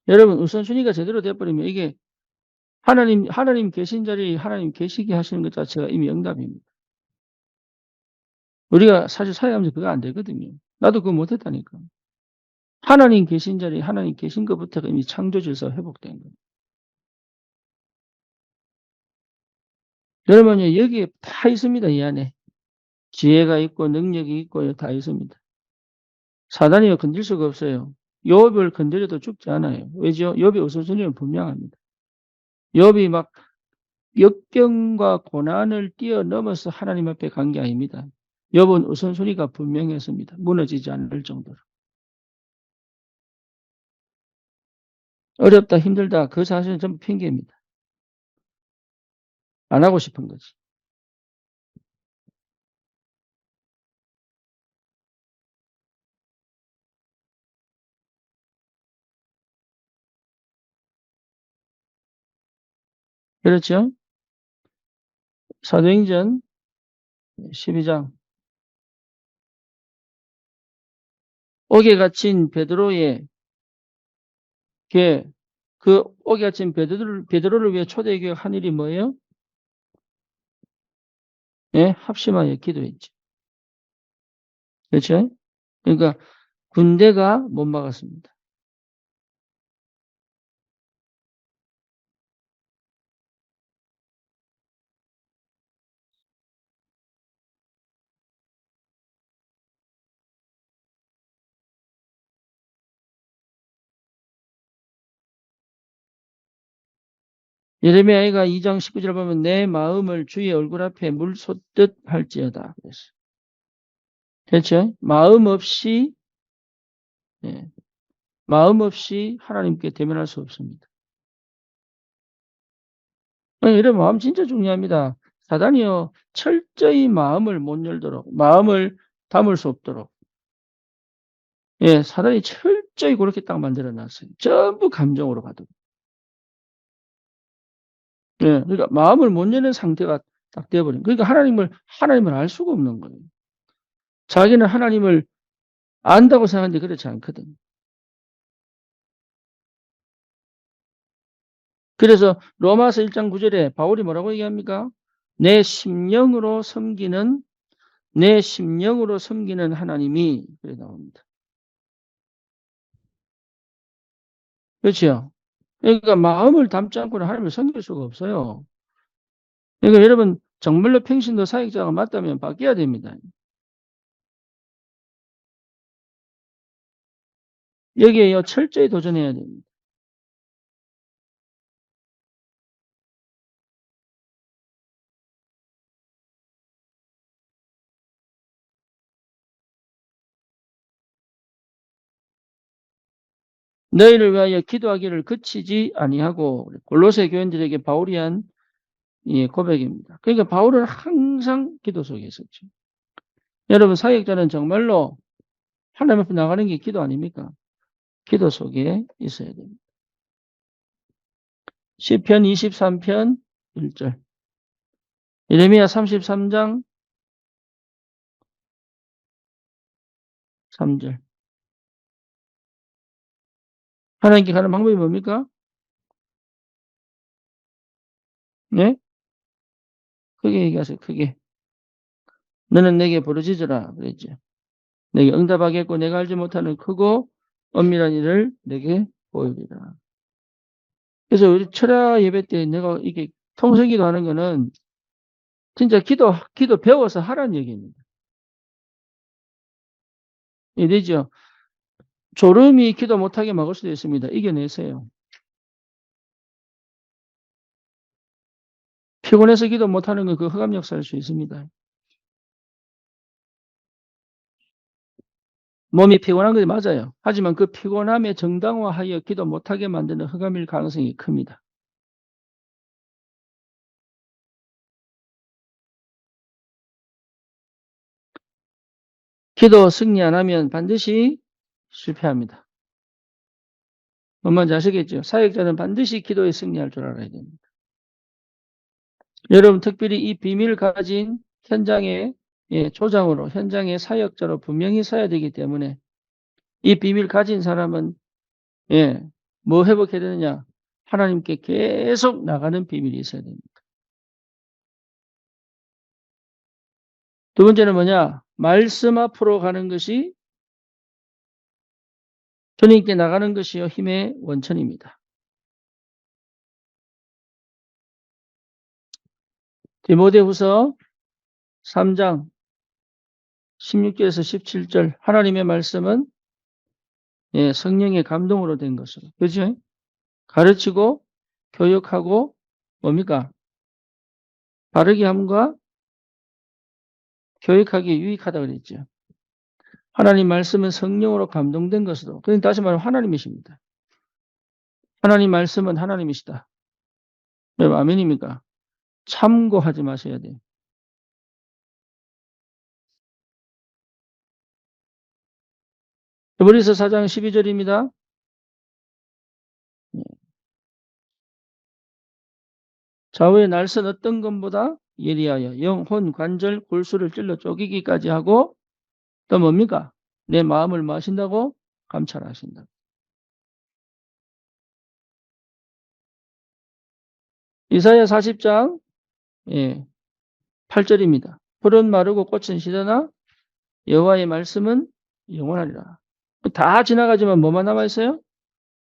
여러분, 우선순위가 제대로 돼버리면 이게 하나님 계신 자리, 하나님 계시게 하시는 것 자체가 이미 응답입니다. 우리가 사실 사회하면서 그거 안 되거든요. 나도 그거 못했다니까. 하나님 계신 자리, 하나님 계신 것부터가 이미 창조주에서 회복된 거예요. 여러분요, 여기에 다 있습니다, 이 안에. 지혜가 있고, 능력이 있고, 다 있습니다. 사단이 건질 수가 없어요. 욥을 건드려도 죽지 않아요. 왜죠? 욥의 우선순위는 분명합니다. 욥이 막 역경과 고난을 뛰어넘어서 하나님 앞에 간 게 아닙니다. 욥은 우선순위가 분명했습니다. 무너지지 않을 정도로. 어렵다, 힘들다, 그 사실은 전부 핑계입니다. 안 하고 싶은 거지. 그렇죠? 사도행전 12장. 옥에 갇힌 베드로의 그 옥에 갇힌 베드로를 위해 초대교회 한 일이 뭐예요? 예, 합심하여 기도했죠. 그렇죠? 그러니까 군대가 못 막았습니다. 예레미야가 2장 19절 보면 내 마음을 주의 얼굴 앞에 물 솟듯 할지어다. 그랬어요. 그렇죠? 예, 마음 없이 하나님께 대면할 수 없습니다. 이런 마음 진짜 중요합니다. 사단이요, 철저히 마음을 못 열도록, 마음을 담을 수 없도록, 예, 사단이 철저히 그렇게 딱 만들어 놨어요. 전부 감정으로 가도록. 예, 그러니까 마음을 못 여는 상태가 딱 되어버린. 그러니까 하나님을 알 수가 없는 거예요. 자기는 하나님을 안다고 생각하는데 그렇지 않거든. 그래서 로마서 1장 9절에 바울이 뭐라고 얘기합니까? 내 심령으로 섬기는 하나님이 그래 나옵니다. 그렇죠? 그러니까 마음을 담지 않고는 하나님을 섬길 수가 없어요. 그러니까 여러분 정말로 평신도 사역자가 맞다면 바뀌어야 됩니다. 여기에요 철저히 도전해야 됩니다. 너희를 위하여 기도하기를 그치지 아니하고 골로새 교인들에게 바울이 한 고백입니다. 그러니까 바울은 항상 기도 속에 있었죠. 여러분 사역자는 정말로 하나님 앞에 나가는 게 기도 아닙니까? 기도 속에 있어야 됩니다. 시편 23편 1절, 예레미야 33장 3절. 하나님께 가는 방법이 뭡니까? 네? 크게 얘기하세요. 크게. 너는 내게 부르짖으라 그랬죠. 내게 응답하겠고 내가 알지 못하는 크고 엄밀한 일을 내게 보이리라. 그래서 우리 철야 예배 때 내가 이게 통성기도 하는 거는 진짜 기도 배워서 하라는 얘기입니다. 이되죠. 졸음이 기도 못하게 막을 수도 있습니다. 이겨내세요. 피곤해서 기도 못하는 건 그 흑암 역사일 수 있습니다. 몸이 피곤한 것이 맞아요. 하지만 그 피곤함에 정당화하여 기도 못하게 만드는 흑암일 가능성이 큽니다. 기도 승리 안 하면 반드시 실패합니다. 뭔 말인지 아시겠죠? 사역자는 반드시 기도에 승리할 줄 알아야 됩니다. 여러분 특별히 이 비밀을 가진 현장의 조장으로 현장의 사역자로 분명히 서야 되기 때문에 이 비밀 가진 사람은 뭐 회복해야 되느냐? 하나님께 계속 나가는 비밀이 있어야 됩니다. 두 번째는 뭐냐? 말씀 앞으로 가는 것이 주님께 나가는 것이요 힘의 원천입니다. 디모데후서 3장 16절에서 17절 하나님의 말씀은 성령의 감동으로 된 것으로 그렇죠? 가르치고 교육하고 뭡니까? 바르게 함과 교육하기에 유익하다 그랬죠. 하나님 말씀은 성령으로 감동된 것으로. 그러니까 다시 말하면 하나님이십니다. 하나님 말씀은 하나님이시다. 여러분 아멘입니까? 참고하지 마셔야 돼요. 에베레서 4장 12절입니다. 좌우의 날선 어떤 것보다 예리하여 영혼, 관절, 골수를 찔러 쪼개기까지 하고 또 뭡니까? 내 마음을 마신다고 감찰하신다. 이사야 40장 8절입니다. 풀은 마르고 꽃은 시드나 여호와의 말씀은 영원하리라. 다 지나가지만 뭐만 남아있어요?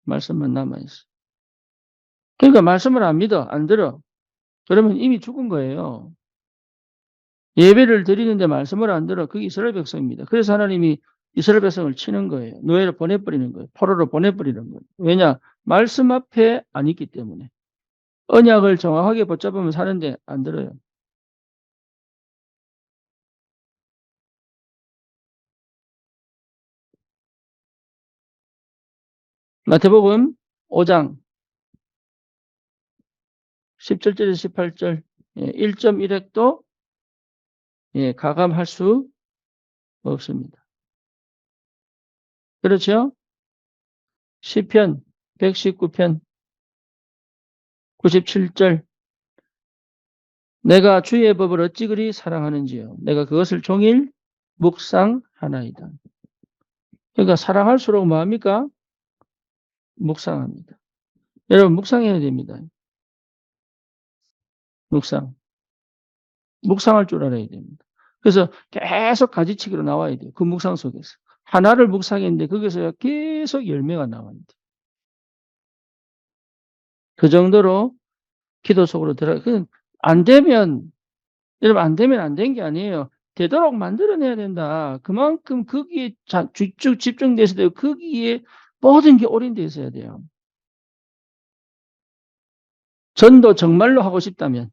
말씀만 남아있어. 그러니까 말씀을 안 믿어, 안 들어. 그러면 이미 죽은 거예요. 예배를 드리는데 말씀을 안 들어. 그게 이스라엘 백성입니다. 그래서 하나님이 이스라엘 백성을 치는 거예요. 노예로 보내버리는 거예요. 포로로 보내버리는 거예요. 왜냐? 말씀 앞에 안 있기 때문에. 언약을 정확하게 붙잡으면 사는데 안 들어요. 마태복음 5장 17절에서 18절 1.1획도 가감할 수 없습니다. 그렇죠? 시편 119편 97절 내가 주의 법을 어찌 그리 사랑하는지요. 내가 그것을 종일 묵상하나이다. 그러니까 사랑할수록 뭐합니까? 묵상합니다. 여러분 묵상해야 됩니다. 묵상. 묵상할 줄 알아야 됩니다. 그래서 계속 가지치기로 나와야 돼요. 그 묵상 속에서. 하나를 묵상했는데 거기서 계속 열매가 나와야 돼요. 그 정도로 기도 속으로 들어가. 안 되면, 여러분 안 되면 안 된 게 아니에요. 되도록 만들어내야 된다. 그만큼 거기에 집중돼 있어야 돼요. 거기에 모든 게 올인돼 있어야 돼요. 전도 정말로 하고 싶다면.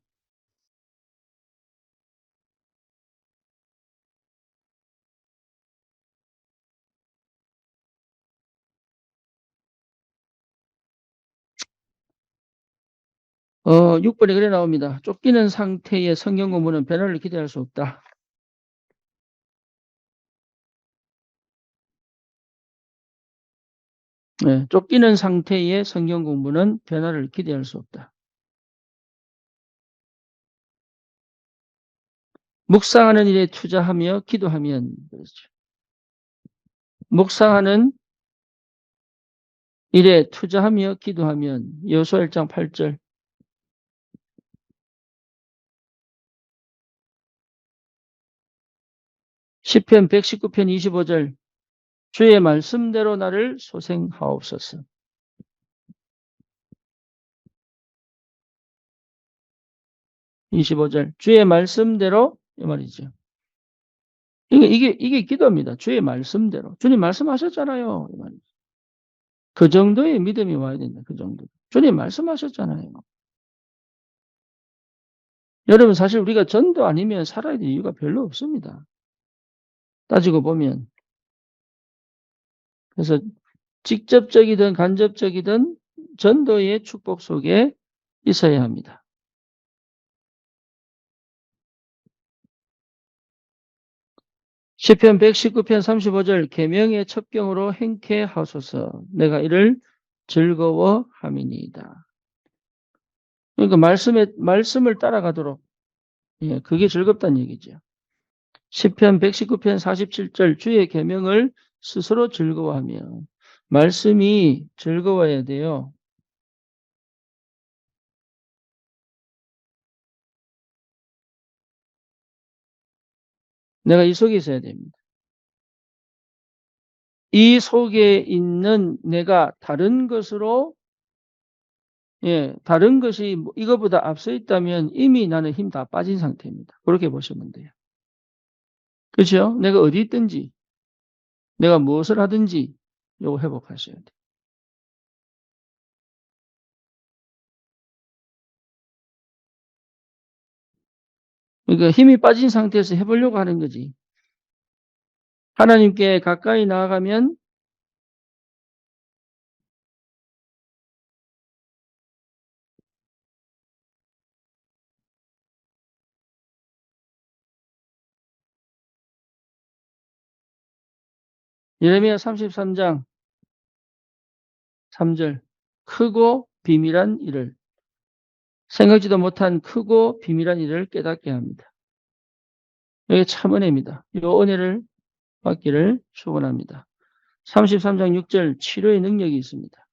6번에 그래 나옵니다. 쫓기는 상태의 성경 공부는 변화를 기대할 수 없다. 네, 쫓기는 상태의 성경 공부는 변화를 기대할 수 없다. 묵상하는 일에 투자하며 기도하면 그렇죠. 묵상하는 일에 투자하며 기도하면 여호수아 1장 8절 시편 119편 25절 주의 말씀대로 나를 소생하옵소서. 25절 주의 말씀대로 이 말이죠. 이게 기도입니다. 주의 말씀대로. 주님 말씀하셨잖아요. 이 말이죠. 그 정도의 믿음이 와야 된다. 그 정도. 주님 말씀하셨잖아요. 여러분 사실 우리가 전도 아니면 살아야 될 이유가 별로 없습니다. 따지고 보면. 그래서 직접적이든 간접적이든 전도의 축복 속에 있어야 합니다. 시편 119편 35절 계명의 첩경으로 행케하소서 내가 이를 즐거워함이니이다. 그러니까 말씀을 따라가도록 그게 즐겁다는 얘기죠. 시편 119편 47절 주의 계명을 스스로 즐거워하며 말씀이 즐거워야 돼요. 내가 이 속에 있어야 됩니다. 이 속에 있는 내가 다른 것으로 다른 것이 이거보다 앞서 있다면 이미 나는 힘 다 빠진 상태입니다. 그렇게 보시면 돼요. 그렇죠? 내가 어디 있든지 내가 무엇을 하든지 요거 회복하셔야 돼요. 그러니까 힘이 빠진 상태에서 해보려고 하는 거지. 하나님께 가까이 나아가면 예레미야 33장 3절 크고 비밀한 일을 생각지도 못한 크고 비밀한 일을 깨닫게 합니다. 이게 참 은혜입니다. 이 은혜를 받기를 축원합니다. 33장 6절 치료의 능력이 있습니다.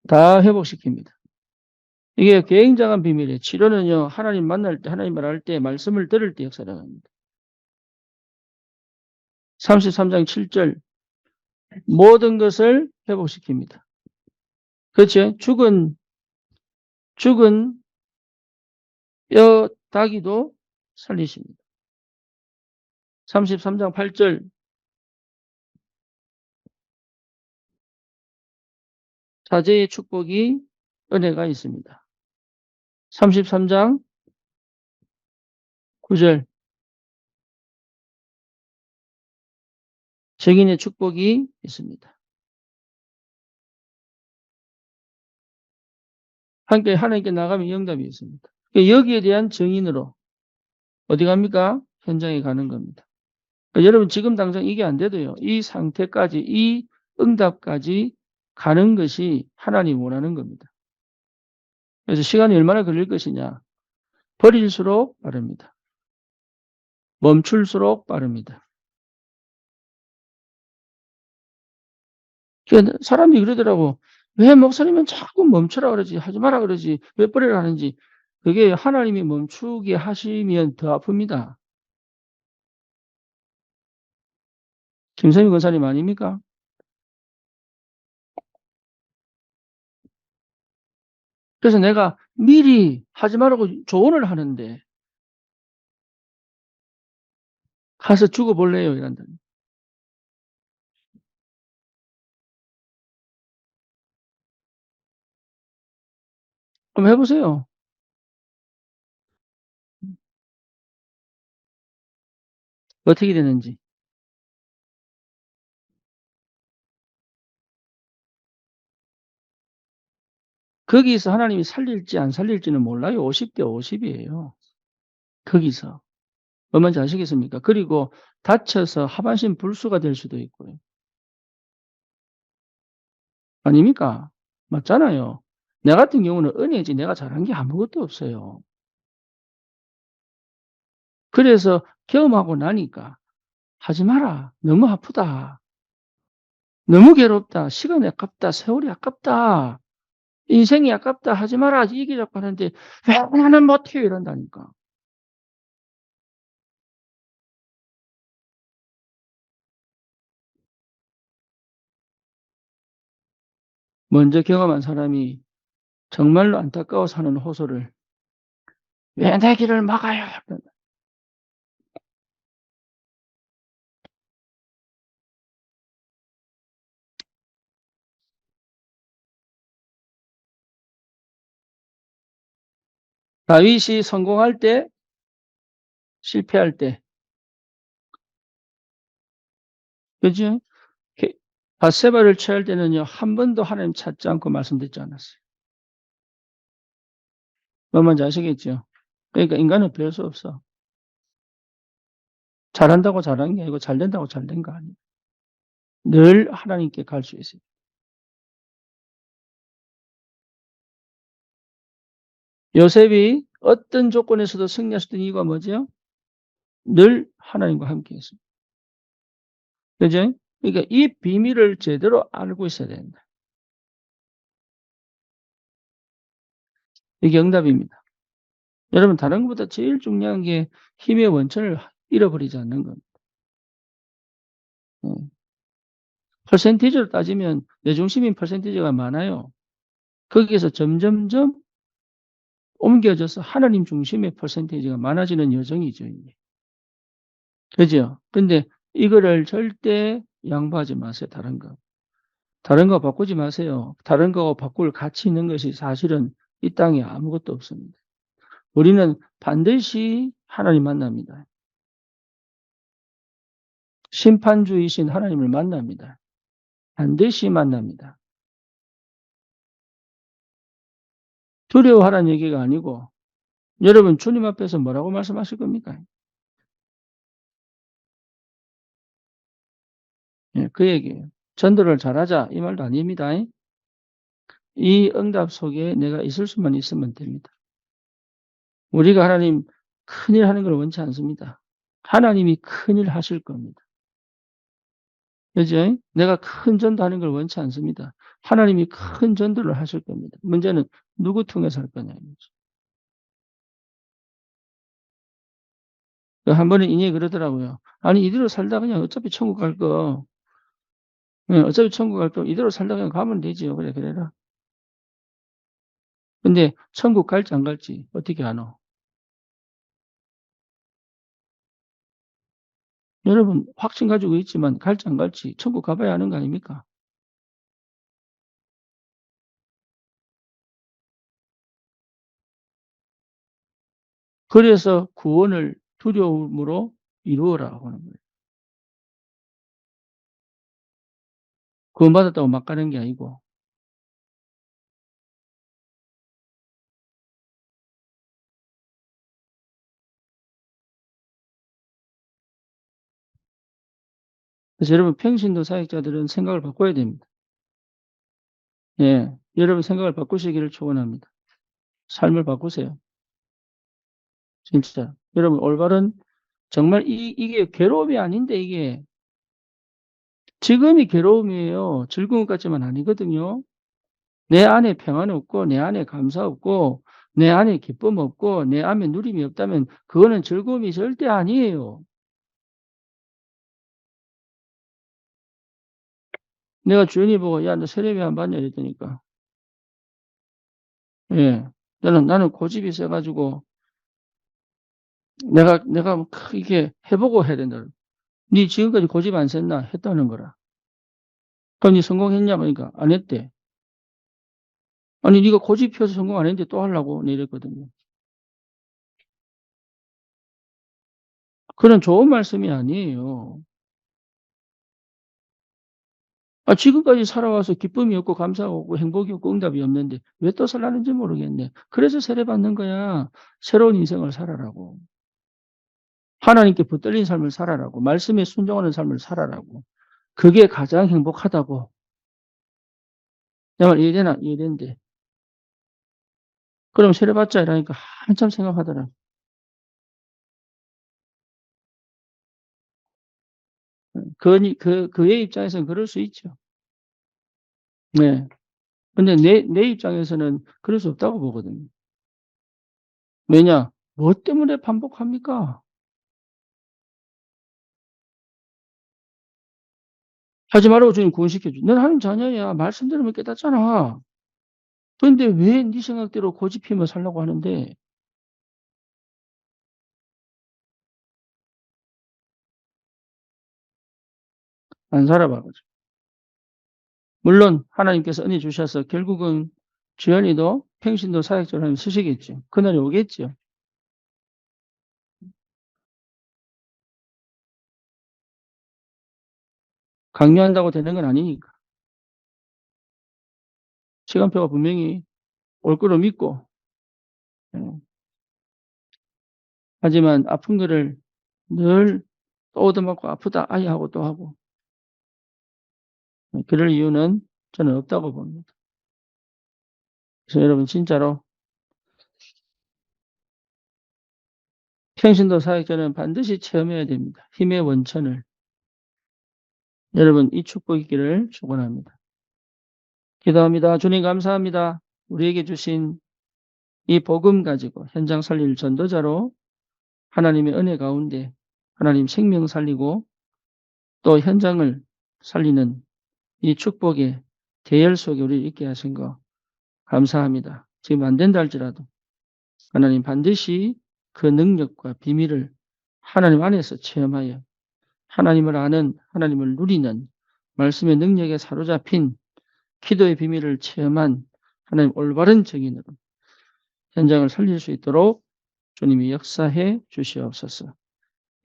다 회복시킵니다. 이게 굉장한 비밀이에요. 치료는요, 하나님 만날 때, 하나님 말할 때, 말씀을 들을 때 역사를 합니다. 33장 7절 모든 것을 회복시킵니다. 그렇죠? 죽은 뼈 다기도 살리십니다. 33장 8절 자제의 축복이 은혜가 있습니다. 33장 9절 증인의 축복이 있습니다. 함께 하나님께 나가면 영답이 있습니다. 여기에 대한 증인으로 어디 갑니까? 현장에 가는 겁니다. 여러분 지금 당장 이게 안 돼도요. 이 상태까지 이 응답까지 가는 것이 하나님 원하는 겁니다. 그래서 시간이 얼마나 걸릴 것이냐. 버릴수록 빠릅니다. 멈출수록 빠릅니다. 사람들이 그러더라고. 왜 목사님은 자꾸 멈추라 그러지? 하지 마라 그러지? 왜 버리라 하는지. 그게 하나님이 멈추게 하시면 더 아픕니다. 김선희 권사님 아닙니까? 그래서 내가 미리 하지 말라고 조언을 하는데 가서 죽어볼래요 이란다. 그럼 해보세요. 어떻게 되는지. 거기서 하나님이 살릴지 안 살릴지는 몰라요. 50대 50이에요. 거기서. 얼마인지 아시겠습니까? 그리고 다쳐서 하반신 불수가 될 수도 있고요. 아닙니까? 맞잖아요. 내 같은 경우는 은혜지 내가 잘한 게 아무것도 없어요. 그래서 경험하고 나니까 하지 마라. 너무 아프다. 너무 괴롭다. 시간이 아깝다. 세월이 아깝다. 인생이 아깝다. 하지 마라. 이게 자꾸 하는데 왜 나는 못해요. 이런다니까. 먼저 경험한 사람이 정말로 안타까워서 하는 호소를 왜 내 길을 막아요? 다윗이 성공할 때, 실패할 때, 그죠? 바세바를 취할 때는요, 한 번도 하나님 찾지 않고 말씀드리지 않았어요. 뭔지 아시겠죠? 그러니까 인간은 별 수 없어. 잘한다고 잘한 게 아니고 잘 된다고 잘 된 거 아니에요. 늘 하나님께 갈 수 있어요. 요셉이 어떤 조건에서도 승리했던 이유가 뭐죠? 늘 하나님과 함께 했습니다. 그죠? 그러니까 이 비밀을 제대로 알고 있어야 된다. 이게 응답입니다. 여러분, 다른 것보다 제일 중요한 게 힘의 원천을 잃어버리지 않는 겁니다. 퍼센티지로 따지면 내 중심인 퍼센티지가 많아요. 거기에서 점점점 옮겨져서 하나님 중심의 퍼센테이지가 많아지는 여정이죠. 이게. 그죠? 근데 이거를 절대 양보하지 마세요. 다른 거. 다른 거 바꾸지 마세요. 다른 거 바꿀 가치 있는 것이 사실은 이 땅에 아무것도 없습니다. 우리는 반드시 하나님 만납니다. 심판주이신 하나님을 만납니다. 반드시 만납니다. 두려워하라는 얘기가 아니고 여러분 주님 앞에서 뭐라고 말씀하실 겁니까? 예, 그 얘기예요. 전도를 잘하자 이 말도 아닙니다. 이 응답 속에 내가 있을 수만 있으면 됩니다. 우리가 하나님 큰일 하는 걸 원치 않습니다. 하나님이 큰일 하실 겁니다. 그죠? 내가 큰 전도하는 걸 원치 않습니다. 하나님이 큰 전도를 하실 겁니다. 문제는 누구 통해서 할 거냐 이거죠. 한 번에 인이 그러더라고요. 아니 이대로 살다 그냥 어차피 천국 갈 거, 어차피 천국 갈 거 이대로 살다 그냥 가면 되지요. 그래 그래라. 근데 천국 갈지 안 갈지 어떻게 아노? 여러분 확신 가지고 있지만 갈지 안 갈지 천국 가봐야 하는 거 아닙니까? 그래서 구원을 두려움으로 이루어라 하는 거예요. 구원받았다고 막 가는 게 아니고. 그래서 여러분 평신도 사역자들은 생각을 바꿔야 됩니다. 예, 여러분 생각을 바꾸시기를 축원합니다. 삶을 바꾸세요. 진짜. 여러분 올바른 정말 이게 괴로움이 아닌데 이게 지금이 괴로움이에요. 즐거운 것 같지만 아니거든요. 내 안에 평안 없고 내 안에 감사 없고 내 안에 기쁨 없고 내 안에 누림이 없다면 그거는 즐거움이 절대 아니에요. 내가 주연이 보고 야 너 세례비 안 받냐 이랬더니까 예, 나는 고집이 세가지고 내가 뭐 이게 해보고 해야 된다. 네 지금까지 고집 안 셌나 했다는 거라. 그럼 네 성공했냐 그러니까 안 했대. 아니 네가 고집 펴서 성공 안 했는데 또 하려고 네 이랬거든요. 그런 좋은 말씀이 아니에요. 아, 지금까지 살아와서 기쁨이 없고 감사가 없고 행복이 없고 응답이 없는데 왜 또 살라는지 모르겠네. 그래서 세례 받는 거야. 새로운 인생을 살아라고. 하나님께 붙들린 삶을 살아라고. 말씀에 순종하는 삶을 살아라고. 그게 가장 행복하다고. 내 말 이해되나? 이해된대. 그럼 세례 받자 이러니까 한참 생각하더라. 그의 입장에서는 그럴 수 있죠. 네. 근데 내 입장에서는 그럴 수 없다고 보거든요. 왜냐? 뭐 때문에 반복합니까? 하지 말라고 주님 구원시켜줘. 넌 하나님 자녀야. 말씀 들으면 깨닫잖아. 그런데 왜 네 생각대로 고집피며 살라고 하는데 안 살아봐가지고. 물론 하나님께서 은혜 주셔서 결국은 주연이도 평신도 사역자로 하면 쓰시겠죠. 그날이 오겠죠. 강요한다고 되는 건 아니니까. 시간표가 분명히 올 거로 믿고. 예. 하지만 아픈 거를 늘 또 얻어맞고 아프다 아이 하고 또 하고. 그럴 이유는 저는 없다고 봅니다. 그래서 여러분 진짜로 평신도 사역자는 반드시 체험해야 됩니다. 힘의 원천을. 여러분 이 축복 있기를 축원합니다. 기도합니다. 주님 감사합니다. 우리에게 주신 이 복음 가지고 현장 살릴 전도자로 하나님의 은혜 가운데 하나님 생명 살리고 또 현장을 살리는 이 축복의 대열 속에 우리를 있게 하신 거 감사합니다. 지금 안 된다 할지라도 하나님 반드시 그 능력과 비밀을 하나님 안에서 체험하여 하나님을 아는 하나님을 누리는 말씀의 능력에 사로잡힌 기도의 비밀을 체험한 하나님 올바른 증인으로 현장을 살릴 수 있도록 주님이 역사해 주시옵소서.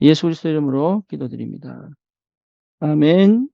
예수 그리스도 이름으로 기도드립니다. 아멘.